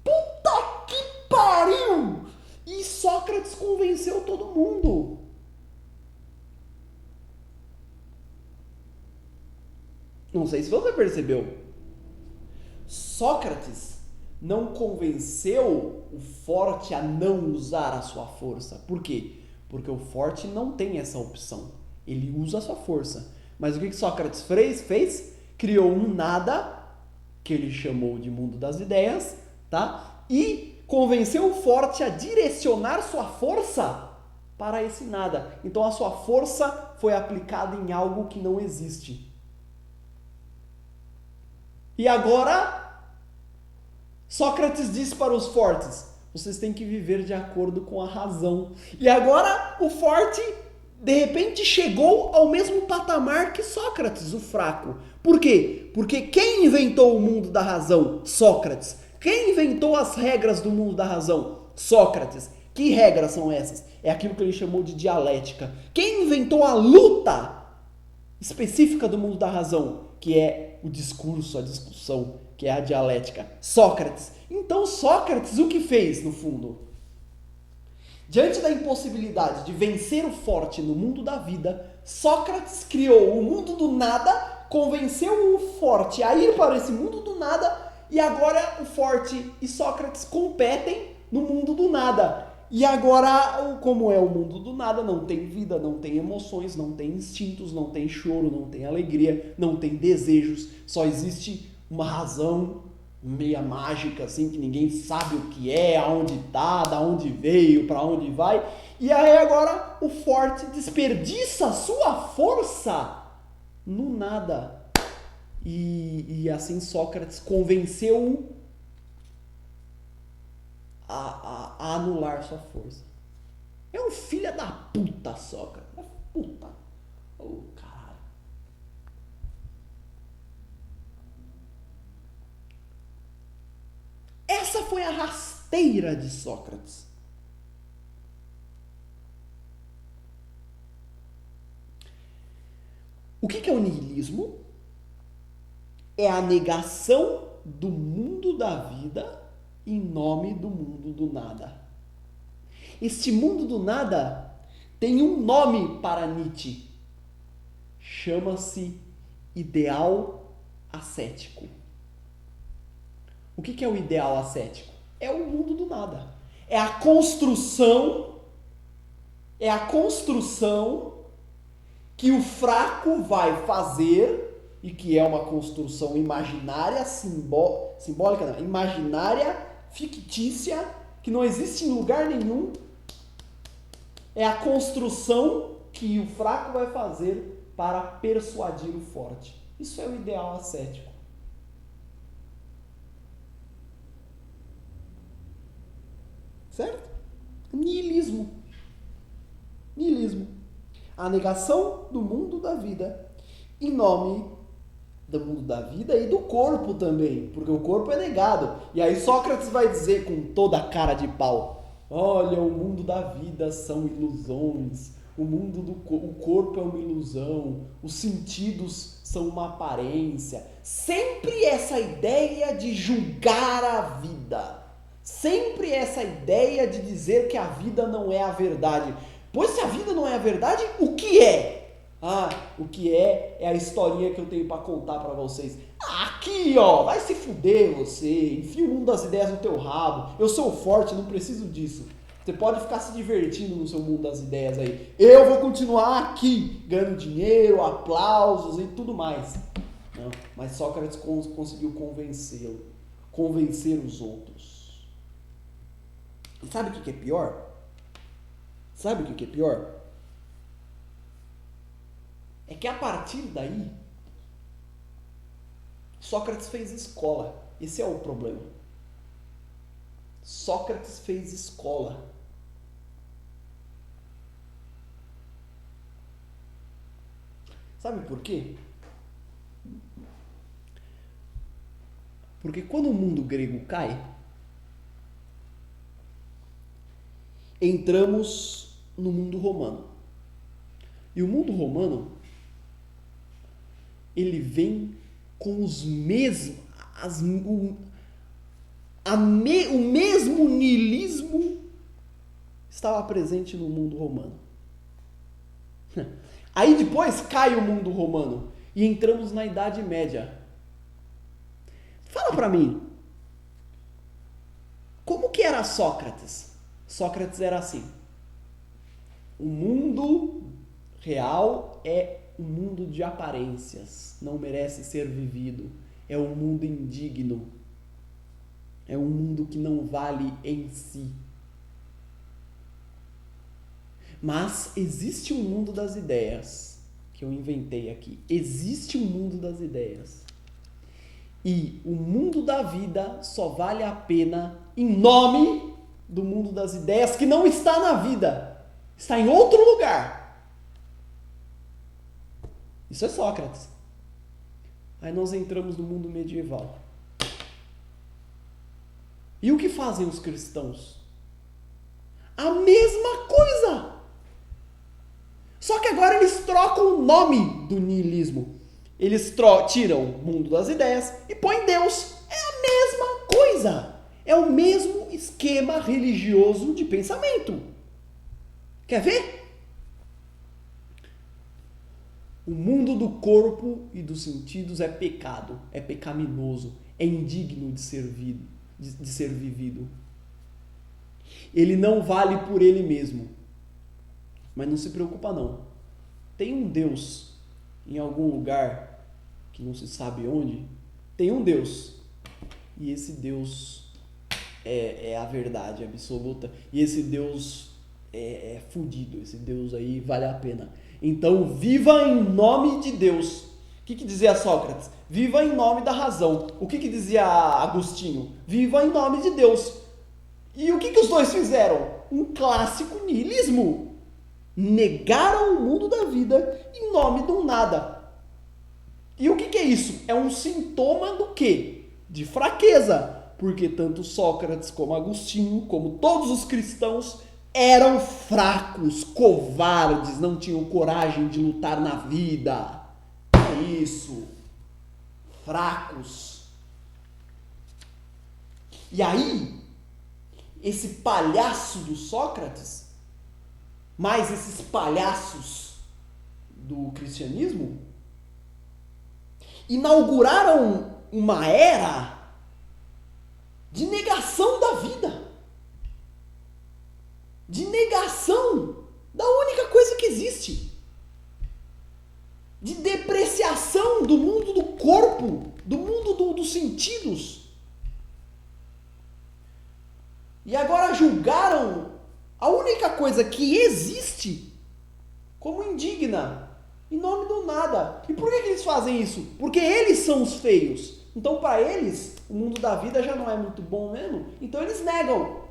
Puta que pariu! E Sócrates convenceu todo mundo. Não sei se você percebeu. Sócrates não convenceu o forte a não usar a sua força. Por quê? Porque o forte não tem essa opção. Ele usa a sua força. Mas o que Sócrates fez? Criou um nada, que ele chamou de mundo das ideias, tá? E convenceu o forte a direcionar sua força para esse nada. Então a sua força foi aplicada em algo que não existe. E agora, Sócrates disse para os fortes, vocês têm que viver de acordo com a razão. E agora o forte, de repente, chegou ao mesmo patamar que Sócrates, o fraco. Por quê? Porque quem inventou o mundo da razão? Sócrates. Quem inventou as regras do mundo da razão? Sócrates. Que regras são essas? É aquilo que ele chamou de dialética. Quem inventou a luta específica do mundo da razão? Que é o discurso, a discussão, que é a dialética. Sócrates. Então Sócrates o que fez no fundo? Diante da impossibilidade de vencer o forte no mundo da vida, Sócrates criou o mundo do nada, convenceu o forte a ir para esse mundo do nada, e agora o forte e Sócrates competem no mundo do nada. E agora, como é o mundo do nada, não tem vida, não tem emoções, não tem instintos, não tem choro, não tem alegria, não tem desejos, só existe uma razão meia mágica, assim, que ninguém sabe o que é, aonde tá, da onde veio, para onde vai. E aí agora o forte desperdiça sua força no nada. E assim Sócrates convenceu-o a anular sua força. É um filho da puta, Sócrates. É puta. Oh, caralho. Essa foi a rasteira de Sócrates. O que é o niilismo? É a negação do mundo da vida em nome do mundo do nada. Este mundo do nada tem um nome para Nietzsche. Chama-se ideal ascético. O que é o ideal ascético? É o mundo do nada. É a construção que o fraco vai fazer, e que é uma construção imaginária, simbólica, não, imaginária, fictícia, que não existe em lugar nenhum. É a construção que o fraco vai fazer para persuadir o forte. Isso é o ideal ascético. Certo? Niilismo. Niilismo. A negação do mundo da vida em nome do mundo da vida e do corpo também, porque o corpo é negado. E aí Sócrates vai dizer com toda a cara de pau: olha, o mundo da vida são ilusões, o corpo é uma ilusão, os sentidos são uma aparência. Sempre essa ideia de julgar a vida, sempre essa ideia de dizer que a vida não é a verdade. Pois se a vida não é a verdade, o que é? O que é a historinha que eu tenho para contar para vocês. Aqui, ó, vai se fuder você, enfia o mundo das ideias no teu rabo. Eu sou forte, não preciso disso. Você pode ficar se divertindo no seu mundo das ideias aí. Eu vou continuar aqui, ganhando dinheiro, aplausos e tudo mais. Não, mas Sócrates conseguiu convencê-lo, convencer os outros. E sabe o que é pior? Sabe o que é pior? É que a partir daí, Sócrates fez escola. Esse é o problema. Sócrates fez escola. Sabe por quê? Porque quando o mundo grego cai, entramos no mundo romano. E o mundo romano, ele vem com os mesmos, o mesmo niilismo estava presente no mundo romano. Aí depois cai o mundo romano e entramos na Idade Média. Fala pra mim, como que era Sócrates? Sócrates era assim: o mundo real é um mundo de aparências, não merece ser vivido, é um mundo indigno, é um mundo que não vale em si. Mas existe um mundo das ideias, que eu inventei aqui. Existe um mundo das ideias. E o mundo da vida só vale a pena em nome do mundo das ideias, que não está na vida, está em outro lugar. Isso é Sócrates. Aí nós entramos no mundo medieval. E o que fazem os cristãos? A mesma coisa. Só que agora eles trocam o nome do niilismo. Eles tiram o mundo das ideias e põem Deus. É a mesma coisa. É o mesmo esquema religioso de pensamento. Quer ver? O mundo do corpo e dos sentidos é pecado, é pecaminoso, é indigno de ser vivido. Ele não vale por ele mesmo. Mas não se preocupa não. Tem um Deus em algum lugar que não se sabe onde. Tem um Deus. E esse Deus é a verdade absoluta. E esse Deus é fudido. Esse Deus aí vale a pena. Então viva em nome de Deus. O que dizia Sócrates? Viva em nome da razão. O que dizia Agostinho? Viva em nome de Deus. E o que os dois fizeram? Um clássico niilismo. Negaram o mundo da vida em nome do nada. E o que é isso? É um sintoma do quê? De fraqueza. Porque tanto Sócrates como Agostinho, como todos os cristãos, eram fracos, covardes, não tinham coragem de lutar na vida. É isso. Fracos. E aí, esse palhaço do Sócrates, mais esses palhaços do cristianismo, inauguraram uma era de negação da vida, de negação da única coisa que existe, de depreciação do mundo do corpo, do mundo dos sentidos. E agora julgaram a única coisa que existe como indigna, em nome do nada. E por que eles fazem isso? Porque eles são os feios. Então, para eles, o mundo da vida já não é muito bom mesmo. Então, eles negam.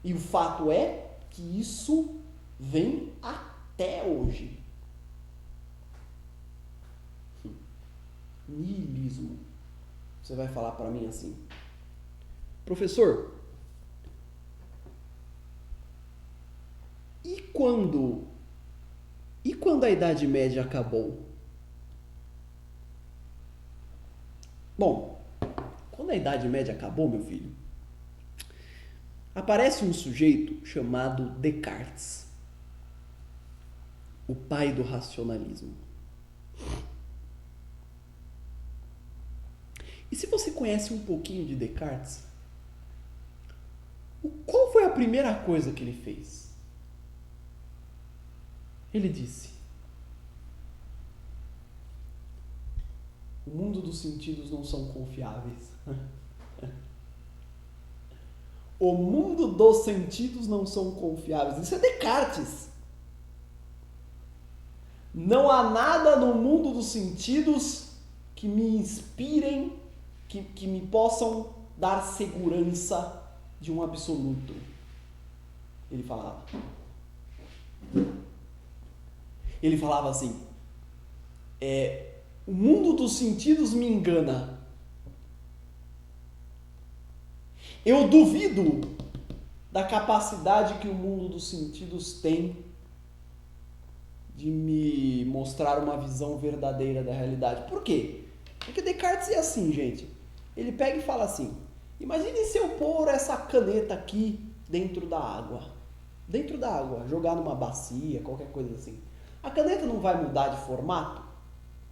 E o fato é que isso vem até hoje. Niilismo. Você vai falar para mim assim: professor, e quando a Idade Média acabou? Bom, quando a Idade Média acabou, meu filho, aparece um sujeito chamado Descartes, o pai do racionalismo. E se você conhece um pouquinho de Descartes, qual foi a primeira coisa que ele fez? Ele disse: o mundo dos sentidos não são confiáveis. O mundo dos sentidos não são confiáveis. Isso é Descartes. Não há nada no mundo dos sentidos que me inspirem, que me possam dar segurança de um absoluto. Ele falava. Ele falava assim, o mundo dos sentidos me engana. Eu duvido da capacidade que o mundo dos sentidos tem de me mostrar uma visão verdadeira da realidade. Por quê? Porque Descartes é assim, gente. Ele pega e fala assim, imagine se eu pôr essa caneta aqui dentro da água. Dentro da água, jogar numa bacia, qualquer coisa assim. A caneta não vai mudar de formato?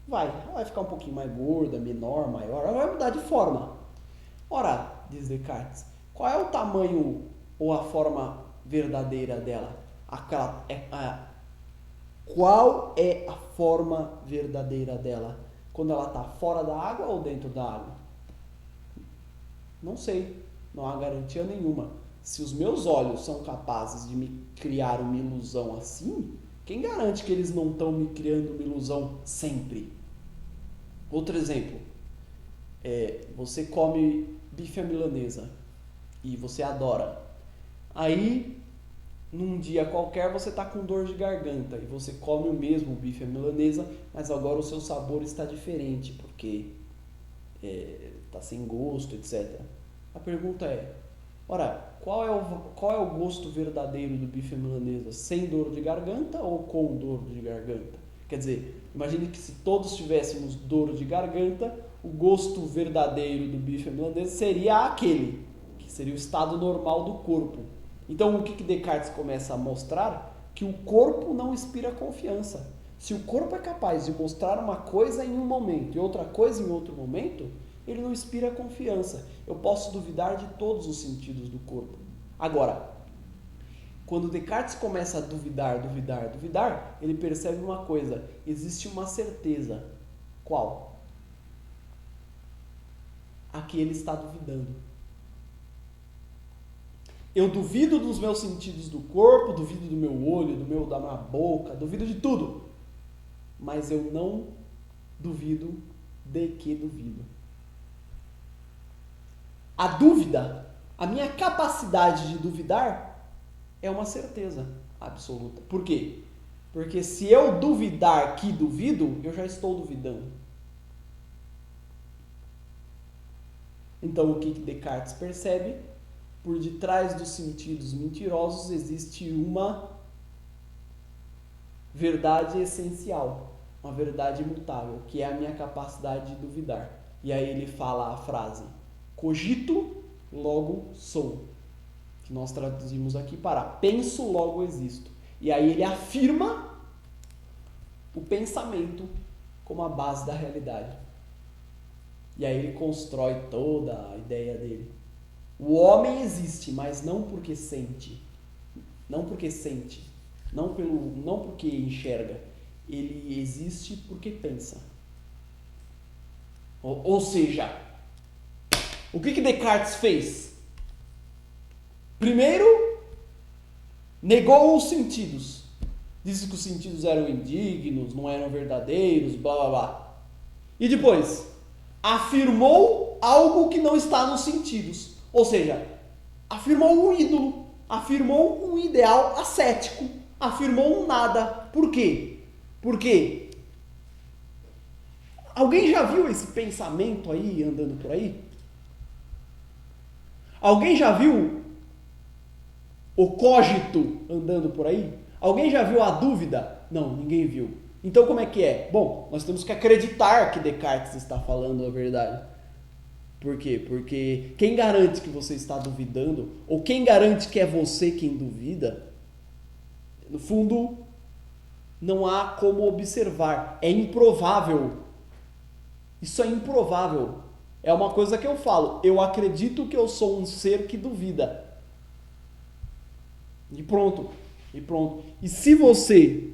Ela vai ficar um pouquinho mais gorda, menor, maior, ela vai mudar de forma. Ora, diz Descartes, qual é o tamanho ou a forma verdadeira dela? Qual é a forma verdadeira dela? Quando ela está fora da água ou dentro da água? Não sei, não há garantia nenhuma. Se os meus olhos são capazes de me criar uma ilusão assim, quem garante que eles não estão me criando uma ilusão sempre? Outro exemplo, você come bife à milanesa e você adora. Aí, num dia qualquer, você está com dor de garganta e você come o mesmo bife à milanesa, mas agora o seu sabor está diferente, porque está sem gosto, etc. A pergunta é, qual é o gosto verdadeiro do bife à milanesa? Sem dor de garganta ou com dor de garganta? Quer dizer, imagine que se todos tivéssemos dor de garganta, o gosto verdadeiro do bife à milanesa seria aquele, que seria o estado normal do corpo. Então, o que Descartes começa a mostrar? Que o corpo não inspira confiança. Se o corpo é capaz de mostrar uma coisa em um momento e outra coisa em outro momento, ele não inspira confiança. Eu posso duvidar de todos os sentidos do corpo. Agora, quando Descartes começa a duvidar, ele percebe uma coisa. Existe uma certeza. Qual? A que ele está duvidando. Eu duvido dos meus sentidos do corpo, duvido do meu olho, da minha boca, duvido de tudo. Mas eu não duvido de que duvido. A dúvida, a minha capacidade de duvidar, é uma certeza absoluta. Por quê? Porque se eu duvidar que duvido, eu já estou duvidando. Então, o que Descartes percebe? Por detrás dos sentidos mentirosos existe uma verdade essencial, uma verdade imutável, que é a minha capacidade de duvidar. E aí ele fala a frase, cogito, logo sou, que nós traduzimos aqui para penso, logo existo. E aí ele afirma o pensamento como a base da realidade. E aí ele constrói toda a ideia dele. O homem existe, mas não porque sente. Não porque sente. Não porque enxerga. Ele existe porque pensa. Ou seja, o que Descartes fez? Primeiro, negou os sentidos. Disse que os sentidos eram indignos, não eram verdadeiros, blá blá blá. E depois, afirmou algo que não está nos sentidos. Ou seja, afirmou um ídolo, afirmou um ideal ascético, afirmou um nada. Por quê? Porque alguém já viu esse pensamento aí andando por aí? Alguém já viu o cogito andando por aí? Alguém já viu a dúvida? Não, ninguém viu. Então como é que é? Bom, nós temos que acreditar que Descartes está falando a verdade. Por quê? Porque quem garante que você está duvidando, ou quem garante que é você quem duvida, no fundo, não há como observar. É improvável. Isso é improvável. É uma coisa que eu falo. Eu acredito que eu sou um ser que duvida. E pronto. E se você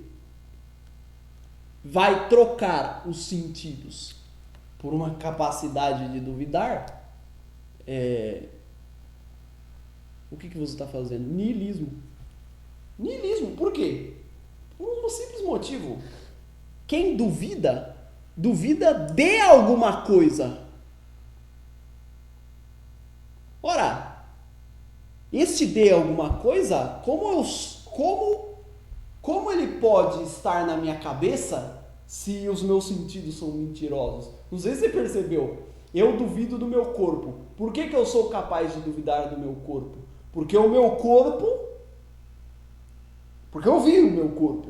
vai trocar os sentidos por uma capacidade de duvidar, o que você está fazendo? Niilismo. Niilismo, por quê? Por um simples motivo. Quem duvida, duvida de alguma coisa. Ora, este de alguma coisa, como ele pode estar na minha cabeça se os meus sentidos são mentirosos? Não sei se você percebeu. Eu duvido do meu corpo. Por que eu sou capaz de duvidar do meu corpo? Porque o meu corpo... Porque eu vi o meu corpo.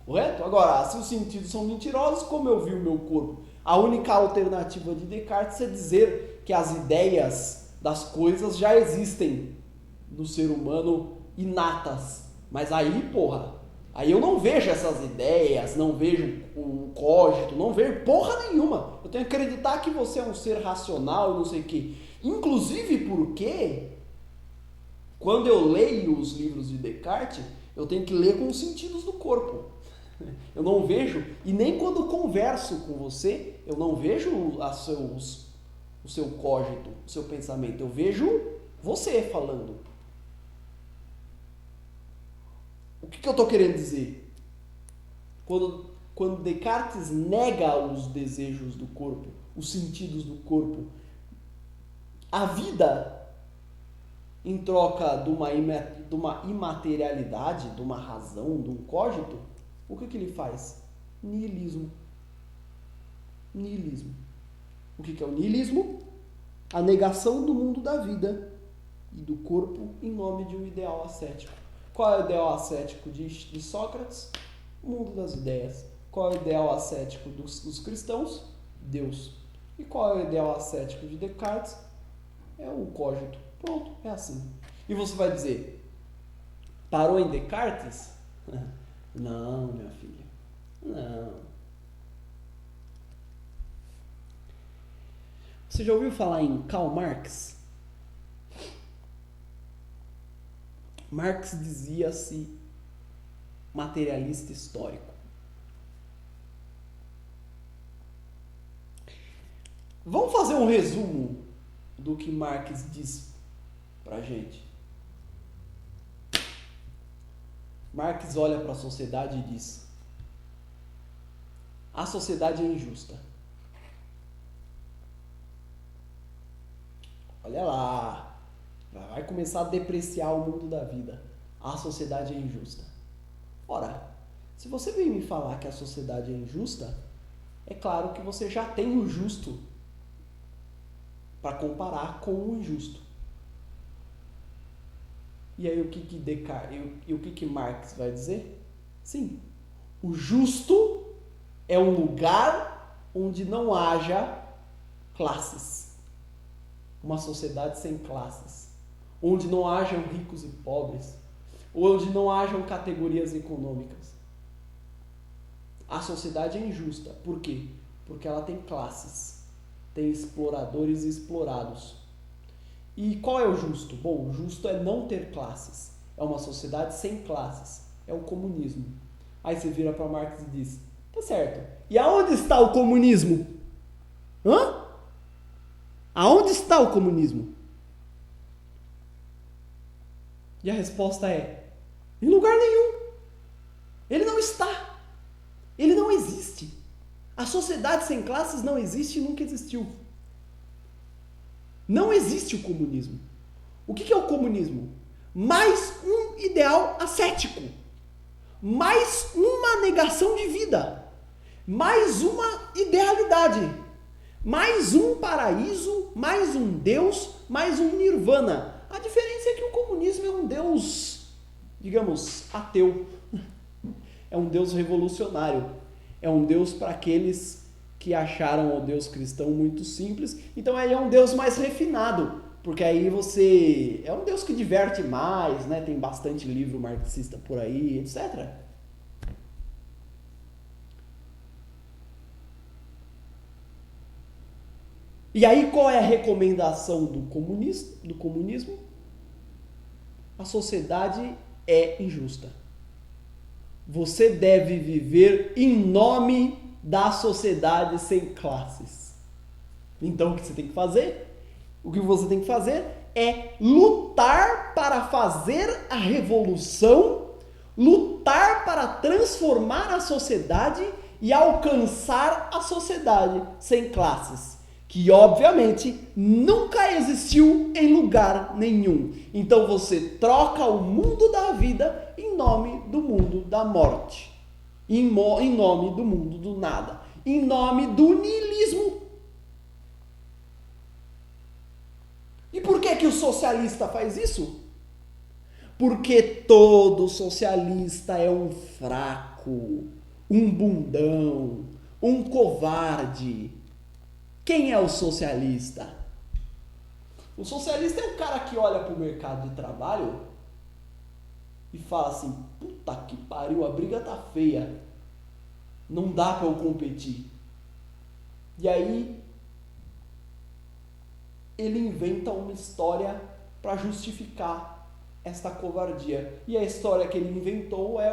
Correto? Agora, se os sentidos são mentirosos, como eu vi o meu corpo? A única alternativa de Descartes é dizer que as ideias das coisas já existem no ser humano inatas. Mas aí, aí eu não vejo essas ideias, não vejo o cogito, não vejo porra nenhuma. Eu tenho que acreditar que você é um ser racional, não sei o quê. Inclusive porque, quando eu leio os livros de Descartes, eu tenho que ler com os sentidos do corpo. Eu não vejo, e nem quando converso com você, eu não vejo o seu cogito, o seu pensamento. Eu vejo você falando. O que eu estou querendo dizer? Quando Descartes nega os desejos do corpo, os sentidos do corpo, a vida, em troca de uma imaterialidade, de uma razão, de um cogito, o que ele faz? Niilismo. Niilismo. O que é o niilismo? A negação do mundo da vida e do corpo em nome de um ideal ascético. Qual é o ideal ascético de Sócrates? O mundo das ideias. Qual é o ideal ascético dos cristãos? Deus. E qual é o ideal ascético de Descartes? É o cogito. Pronto, é assim. E você vai dizer, parou em Descartes? Não, minha filha. Não. Você já ouviu falar em Karl Marx? Marx dizia-se materialista histórico. Vamos fazer um resumo do que Marx diz pra gente. Marx olha para a sociedade e diz: a sociedade é injusta. Olha lá, vai começar a depreciar o mundo da vida. A sociedade é injusta. Ora, se você vem me falar que a sociedade é injusta, é claro que você já tem o justo para comparar com o injusto. E aí o que Marx vai dizer? Sim, o justo é um lugar onde não haja classes. Uma sociedade sem classes. Onde não hajam ricos e pobres. Onde não hajam categorias econômicas. A sociedade é injusta. Por quê? Porque ela tem classes. Tem exploradores e explorados. E qual é o justo? Bom, o justo é não ter classes. É uma sociedade sem classes. É o comunismo. Aí você vira para Marx e diz: tá certo. E aonde está o comunismo? Hã? Aonde está o comunismo? E a resposta é: em lugar nenhum. Ele não está. Ele não existe. A sociedade sem classes não existe e nunca existiu. Não existe o comunismo. O que é o comunismo? Mais um ideal ascético. Mais uma negação de vida. Mais uma idealidade. Mais um paraíso, mais um Deus, mais um nirvana. A diferença é que o comunismo é um Deus, digamos, ateu. É um Deus revolucionário. É um Deus para aqueles que acharam o Deus cristão muito simples. Então aí é um Deus mais refinado, porque aí você... é um Deus que diverte mais, né? Tem bastante livro marxista por aí, etc. E aí qual é a recomendação do comunismo? A sociedade é injusta. Você deve viver em nome da sociedade sem classes. Então o que você tem que fazer? O que você tem que fazer é lutar para fazer a revolução, lutar para transformar a sociedade e alcançar a sociedade sem classes, que obviamente nunca existiu em lugar nenhum. Então você troca o mundo da vida em nome do mundo da morte, em nome do mundo do nada, em nome do niilismo. E por que o socialista faz isso? Porque todo socialista é um fraco, um bundão, um covarde. Quem é o socialista? O socialista é o cara que olha para o mercado de trabalho e fala assim: puta que pariu, a briga tá feia, não dá para eu competir. E aí ele inventa uma história para justificar esta covardia. E a história que ele inventou é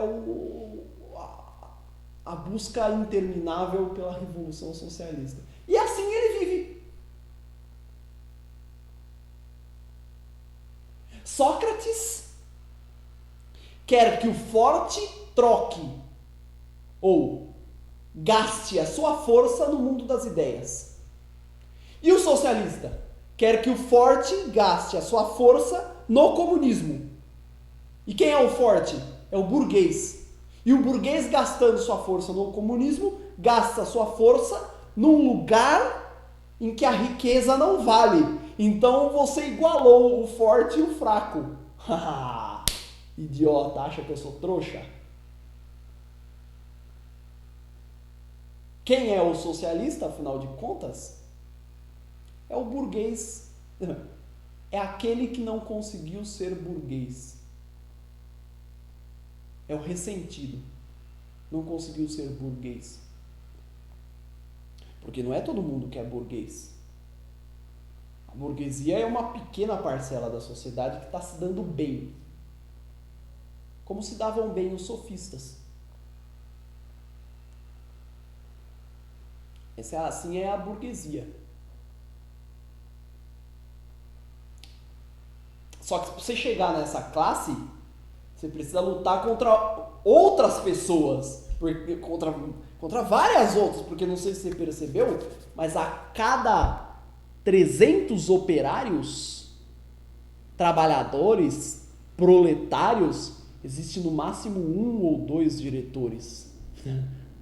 a busca interminável pela revolução socialista. E assim ele vive. Sócrates quer que o forte troque ou gaste a sua força no mundo das ideias. E o socialista quer que o forte gaste a sua força no comunismo. E quem é o forte? É o burguês. E o burguês, gastando sua força no comunismo, gasta sua força num lugar em que a riqueza não vale. Então você igualou o forte e o fraco. Idiota, acha que eu sou trouxa? Quem é o socialista, afinal de contas? É o burguês. É aquele que não conseguiu ser burguês. É o ressentido. Não conseguiu ser burguês. Porque não é todo mundo que é burguês. A burguesia é uma pequena parcela da sociedade que está se dando bem. Como se davam bem os sofistas. Assim é a burguesia. Só que para você chegar nessa classe, você precisa lutar contra outras pessoas, contra várias outras, porque não sei se você percebeu, mas a cada 300 operários, trabalhadores, proletários, existe no máximo 1 ou 2 diretores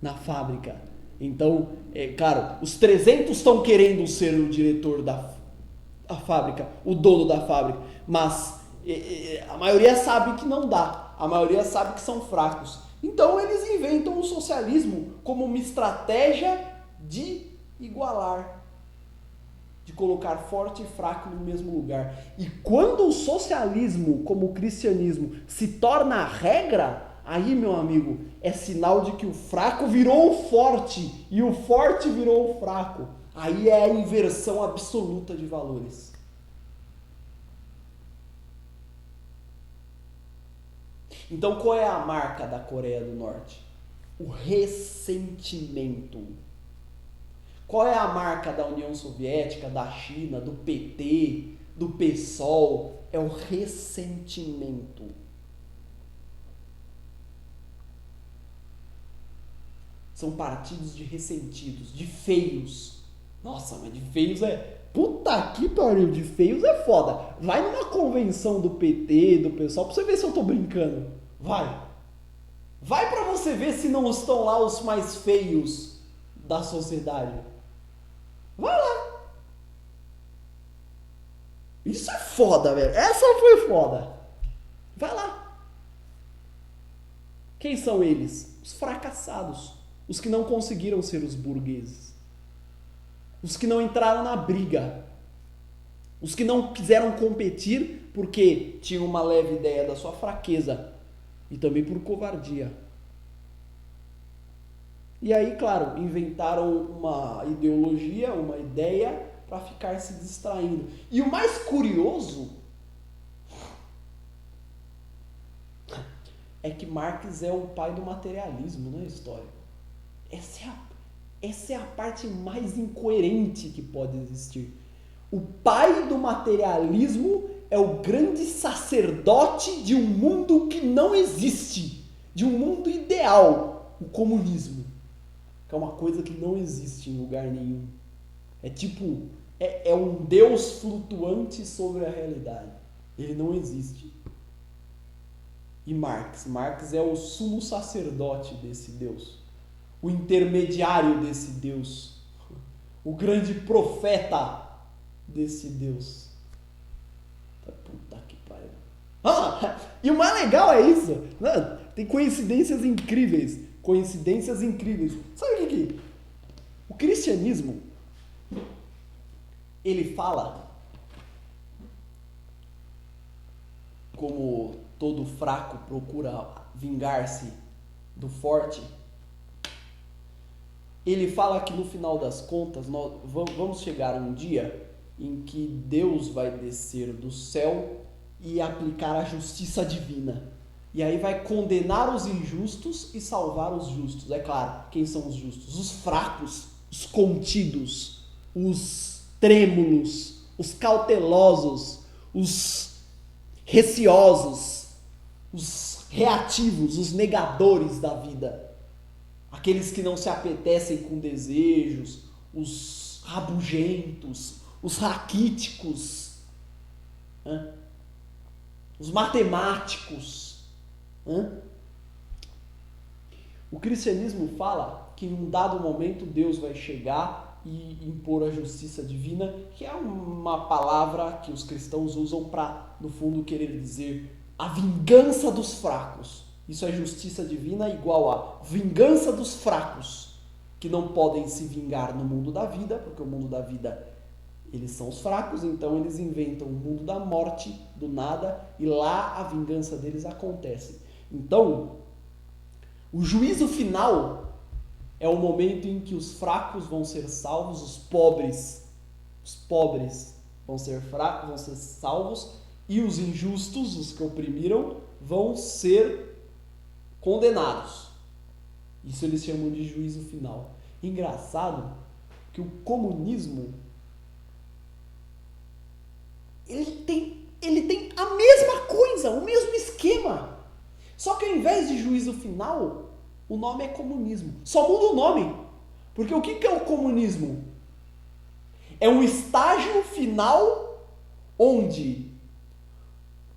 na fábrica. Então, claro, os 300 estão querendo ser o diretor da fábrica, o dono da fábrica, mas a maioria sabe que não dá, a maioria sabe que são fracos. Então eles inventam o socialismo como uma estratégia de igualar, de colocar forte e fraco no mesmo lugar. E quando o socialismo, como o cristianismo, se torna a regra, aí, meu amigo, é sinal de que o fraco virou o forte e o forte virou o fraco. Aí é a inversão absoluta de valores. Então, qual é a marca da Coreia do Norte? O ressentimento. Qual é a marca da União Soviética, da China, do PT, do PSOL? É o ressentimento. São partidos de ressentidos, de feios. Nossa, mas de feios é... Puta que pariu, de feios é foda. Vai numa convenção do PT, do PSOL, pra você ver se eu tô brincando. Vai. Vai pra você ver se não estão lá os mais feios da sociedade. Vai lá. Isso é foda, velho. Essa foi foda. Vai lá. Quem são eles? Os fracassados. Os que não conseguiram ser os burgueses. Os que não entraram na briga. Os que não quiseram competir porque tinham uma leve ideia da sua fraqueza. E também por covardia. E aí, claro, inventaram uma ideologia, uma ideia para ficar se distraindo. E o mais curioso é que Marx é o pai do materialismo na história. Essa é a parte mais incoerente que pode existir. O pai do materialismo é o grande sacerdote de um mundo que não existe, de um mundo ideal, o comunismo. que é uma coisa que não existe em lugar nenhum. É tipo, é um Deus flutuante sobre a realidade. Ele não existe. E Marx é o sumo sacerdote desse Deus, o intermediário desse Deus, o grande profeta desse Deus. Puta que pariu. E o mais legal é isso. Tem coincidências incríveis. Sabe o que? O cristianismo, ele fala, como todo fraco procura vingar-se do forte, ele fala que no final das contas nós vamos chegar um dia em que Deus vai descer do céu e aplicar a justiça divina. E aí vai condenar os injustos e salvar os justos. É claro, quem são os justos? Os fracos, os contidos, os trêmulos, os cautelosos, os receosos, os reativos, os negadores da vida. Aqueles que não se apetecem com desejos, os rabugentos, os raquíticos, os matemáticos. O cristianismo fala que em um dado momento Deus vai chegar e impor a justiça divina, que é uma palavra que os cristãos usam para, no fundo, querer dizer a vingança dos fracos. Isso é justiça divina igual a vingança dos fracos, que não podem se vingar no mundo da vida, porque o mundo da vida, eles são os fracos, então eles inventam o mundo da morte, do nada, e lá a vingança deles acontece. Então, o juízo final é o momento em que os fracos vão ser salvos, os pobres vão ser fracos, vão ser salvos, e os injustos, os que oprimiram, vão ser condenados. Isso eles chamam de juízo final. Engraçado que o comunismo ele tem a mesma coisa, o mesmo esquema. Só que ao invés de juízo final, o nome é comunismo. Só muda o nome. Porque o que é o comunismo? É um estágio final onde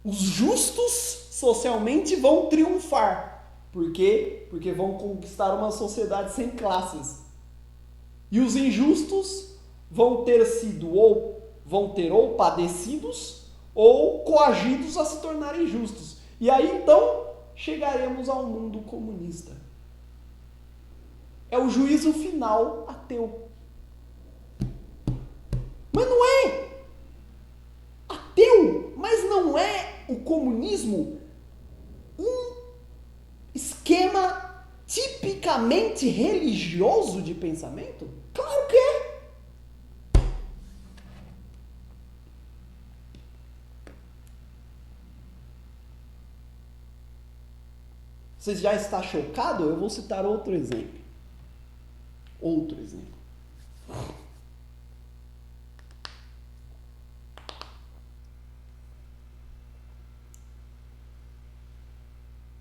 os justos socialmente vão triunfar. Por quê? Porque vão conquistar uma sociedade sem classes. E os injustos vão ter ou padecidos ou coagidos a se tornarem justos. E aí então chegaremos ao mundo comunista. É o juízo final ateu. Mas não é ateu, mas não é o comunismo um esquema tipicamente religioso de pensamento? Claro que é. Você já está chocado? Eu vou citar outro exemplo.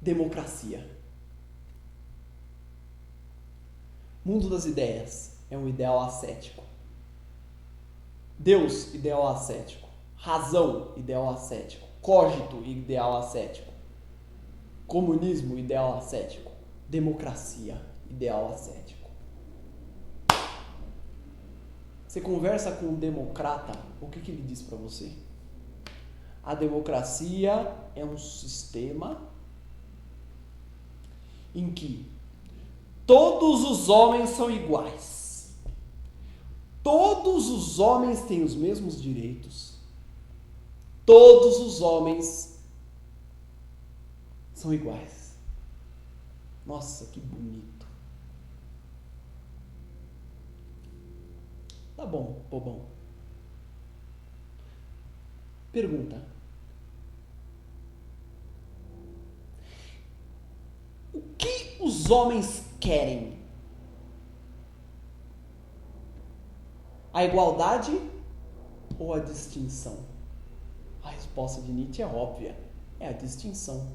Democracia. Mundo das ideias é um ideal ascético. Deus, ideal ascético. Razão, ideal ascético. Cógito, ideal ascético. Comunismo, ideal ascético. Democracia, ideal ascético. Você conversa com um democrata, o que ele diz para você? A democracia é um sistema em que todos os homens são iguais. Todos os homens têm os mesmos direitos. Todos os homens são iguais. Nossa, que bonito. Tá bom, bobão. Pergunta. O que os homens querem? A igualdade ou a distinção? A resposta de Nietzsche é óbvia. É a distinção.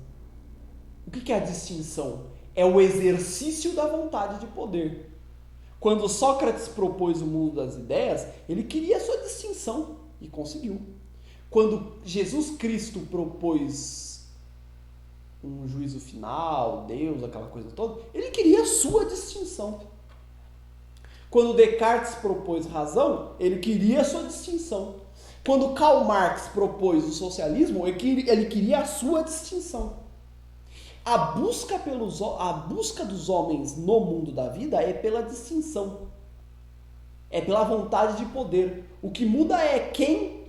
O que é a distinção? É o exercício da vontade de poder. Quando Sócrates propôs o mundo das ideias, ele queria a sua distinção e conseguiu. Quando Jesus Cristo propôs um juízo final, Deus, aquela coisa toda, ele queria a sua distinção. Quando Descartes propôs razão, ele queria a sua distinção. Quando Karl Marx propôs o socialismo, ele queria a sua distinção. A busca dos homens no mundo da vida é pela distinção. É pela vontade de poder. O que muda é quem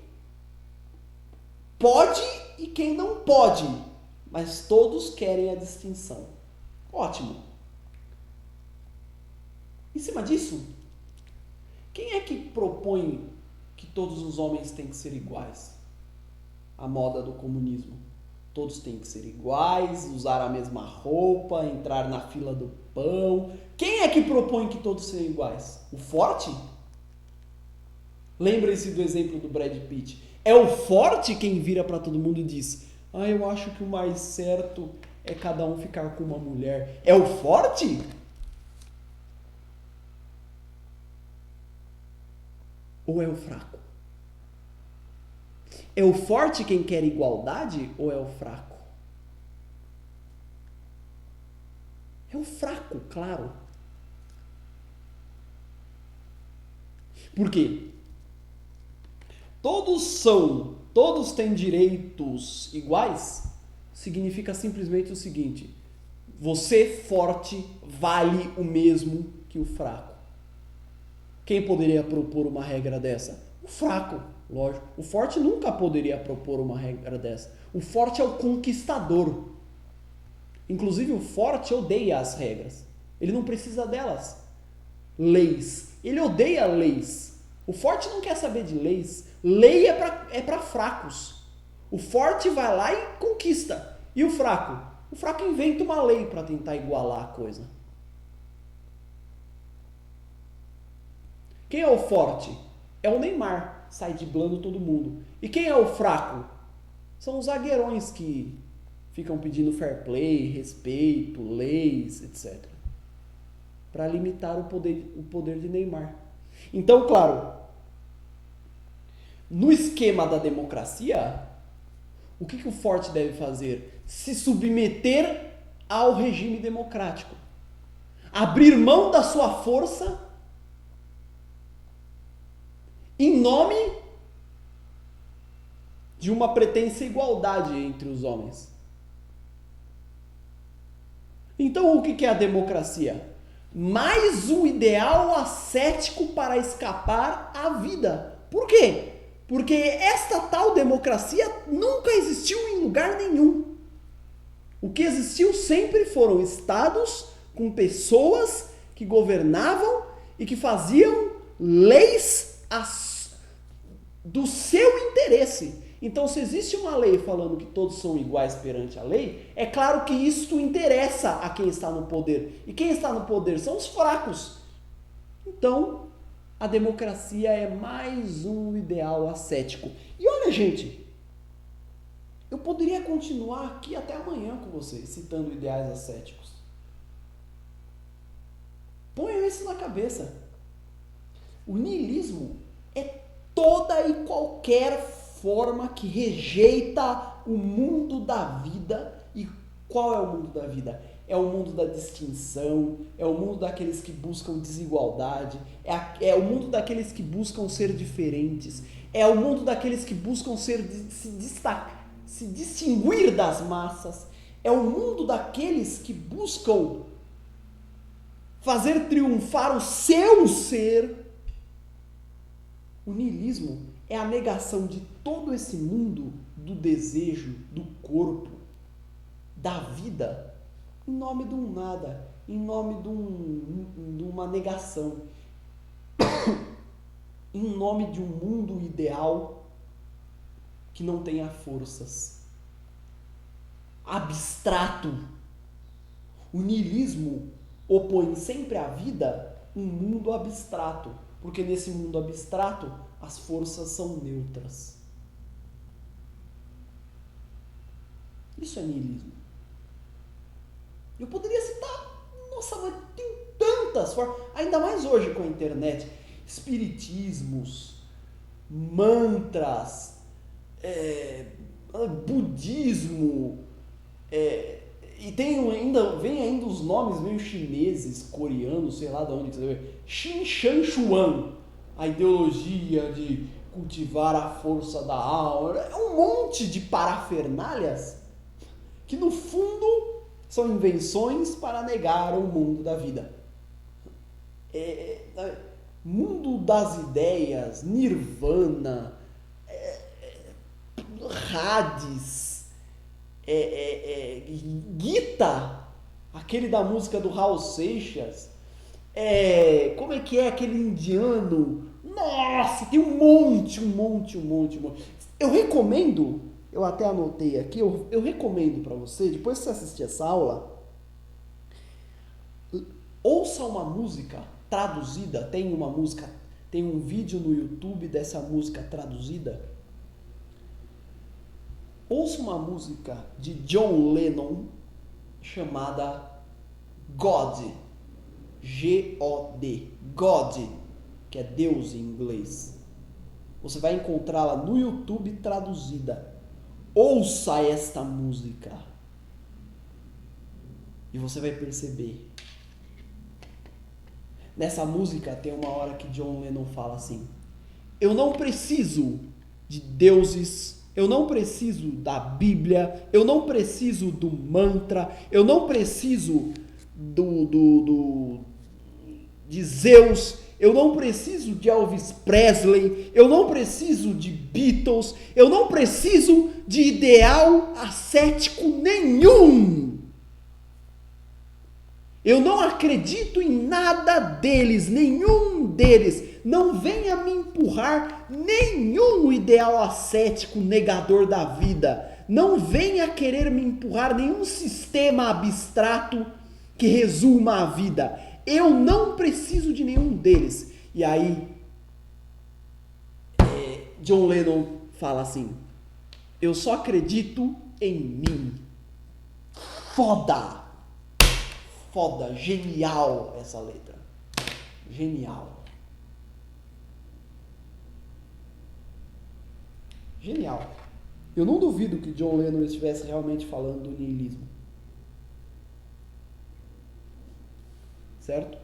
pode e quem não pode. Mas todos querem a distinção. Ótimo. Em cima disso, quem é que propõe que todos os homens têm que ser iguais? A moda do comunismo. Todos têm que ser iguais, usar a mesma roupa, entrar na fila do pão. Quem é que propõe que todos sejam iguais? O forte? Lembrem-se do exemplo do Brad Pitt. É o forte quem vira para todo mundo e diz: eu acho que o mais certo é cada um ficar com uma mulher. É o forte? Ou é o fraco? É o forte quem quer igualdade ou é o fraco? É o fraco, claro. Por quê? Todos têm direitos iguais, significa simplesmente o seguinte: você forte vale o mesmo que o fraco. Quem poderia propor uma regra dessa? O fraco, lógico. O forte nunca poderia propor uma regra dessa. O forte é o conquistador. Inclusive o forte odeia as regras. Ele não precisa delas. Leis. Ele odeia leis. O forte não quer saber de leis. Lei é para fracos. O forte vai lá e conquista. E o fraco? O fraco inventa uma lei para tentar igualar a coisa. Quem é o forte? É o Neymar, sai driblando todo mundo. E quem é o fraco? São os zagueirões que ficam pedindo fair play, respeito, leis, etc. Para limitar o poder de Neymar. Então, claro, no esquema da democracia, o que o forte deve fazer? Se submeter ao regime democrático. Abrir mão da sua força em nome de uma pretensa igualdade entre os homens. Então, o que é a democracia? Mais um ideal ascético para escapar à vida. Por quê? Porque esta tal democracia nunca existiu em lugar nenhum. O que existiu sempre foram estados com pessoas que governavam e que faziam leis do seu interesse. Então, se existe uma lei falando que todos são iguais perante a lei, é claro que isto interessa a quem está no poder. E quem está no poder são os fracos. Então, a democracia é mais um ideal ascético. E olha, gente, eu poderia continuar aqui até amanhã com vocês, citando ideais ascéticos. Ponham isso na cabeça. O niilismo é toda e qualquer forma que rejeita o mundo da vida. E qual é o mundo da vida? É o mundo da distinção, é o mundo daqueles que buscam desigualdade, é o mundo daqueles que buscam ser diferentes, é o mundo daqueles que buscam se distinguir das massas, é o mundo daqueles que buscam fazer triunfar o seu ser. O niilismo é a negação de todo esse mundo do desejo, do corpo, da vida, em nome de um nada, em nome de uma negação, em nome de um mundo ideal que não tenha forças. Abstrato. O niilismo opõe sempre à vida um mundo abstrato, porque nesse mundo abstrato as forças são neutras. Isso é niilismo. Eu poderia citar, nossa, mas tem tantas formas. A ainda mais hoje com a internet, espiritismos, mantras, budismo, e vem ainda os nomes meio chineses, coreanos, sei lá de onde que você vê. Xin Shan Chuan, a ideologia de cultivar a força da alma. É um monte de parafernálias que no fundo são invenções para negar o mundo da vida. Mundo das ideias, Nirvana, Hades, Gita, aquele da música do Raul Seixas, como é que é aquele indiano? Nossa, tem um monte. Eu recomendo, eu até anotei aqui, eu recomendo para você, depois que você assistir essa aula, ouça uma música traduzida, tem um vídeo no YouTube dessa música traduzida. Ouça uma música de John Lennon chamada God, G-O-D, God, que é Deus em inglês. Você vai encontrá-la no YouTube traduzida. Ouça esta música e você vai perceber. Nessa música tem uma hora que John Lennon fala assim: eu não preciso de deuses, eu não preciso da Bíblia, eu não preciso do mantra, eu não preciso de Zeus, eu não preciso de Elvis Presley, eu não preciso de Beatles, eu não preciso de ideal ascético nenhum. Eu não acredito em nada deles, nenhum deles. Não venha me empurrar nenhum ideal ascético negador da vida. Não venha querer me empurrar nenhum sistema abstrato que resuma a vida. Eu não preciso de nenhum deles. E aí, John Lennon fala assim: eu só acredito em mim. Foda, genial essa letra. Genial. Eu não duvido que John Lennon estivesse realmente falando do niilismo. Certo?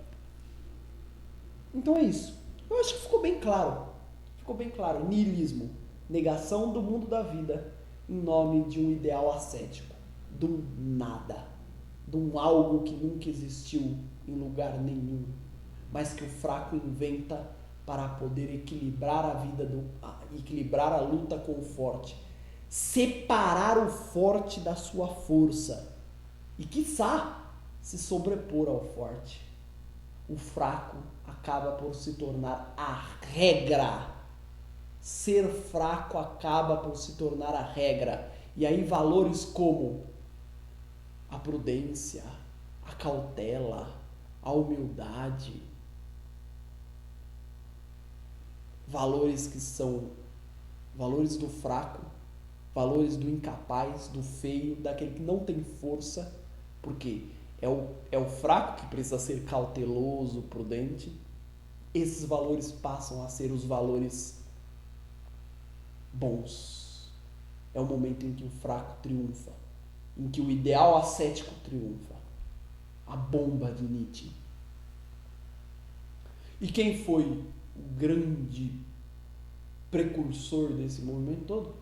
Então é isso. Eu acho que ficou bem claro. Niilismo. Negação do mundo da vida em nome de um ideal ascético. De um nada. De um algo que nunca existiu em lugar nenhum. Mas que o fraco inventa para poder equilibrar a vida, equilibrar a luta com o forte. Separar o forte da sua força. E, quiçá, se sobrepor ao forte. O fraco acaba por se tornar a regra. Ser fraco acaba por se tornar a regra. E aí valores como a prudência, a cautela, a humildade, valores que são valores do fraco, valores do incapaz, do feio, daquele que não tem força, porque é o fraco que precisa ser cauteloso, prudente. Esses valores passam a ser os valores bons. É o momento em que o fraco triunfa, em que o ideal ascético triunfa. A bomba de Nietzsche. E quem foi o grande precursor desse movimento todo?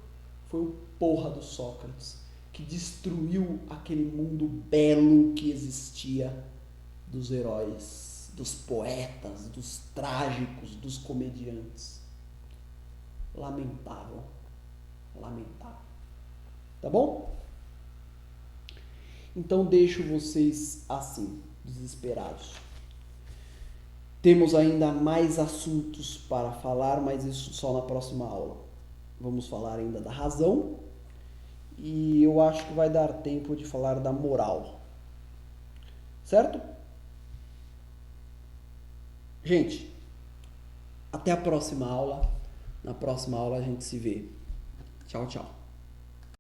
Foi o porra do Sócrates, que destruiu aquele mundo belo que existia dos heróis, dos poetas, dos trágicos, dos comediantes. Lamentável. Tá bom? Então deixo vocês assim, desesperados. Temos ainda mais assuntos para falar, mas isso só na próxima aula. Vamos falar ainda da razão e eu acho que vai dar tempo de falar da moral. Certo? Gente, até a próxima aula. Na próxima aula a gente se vê. Tchau, tchau.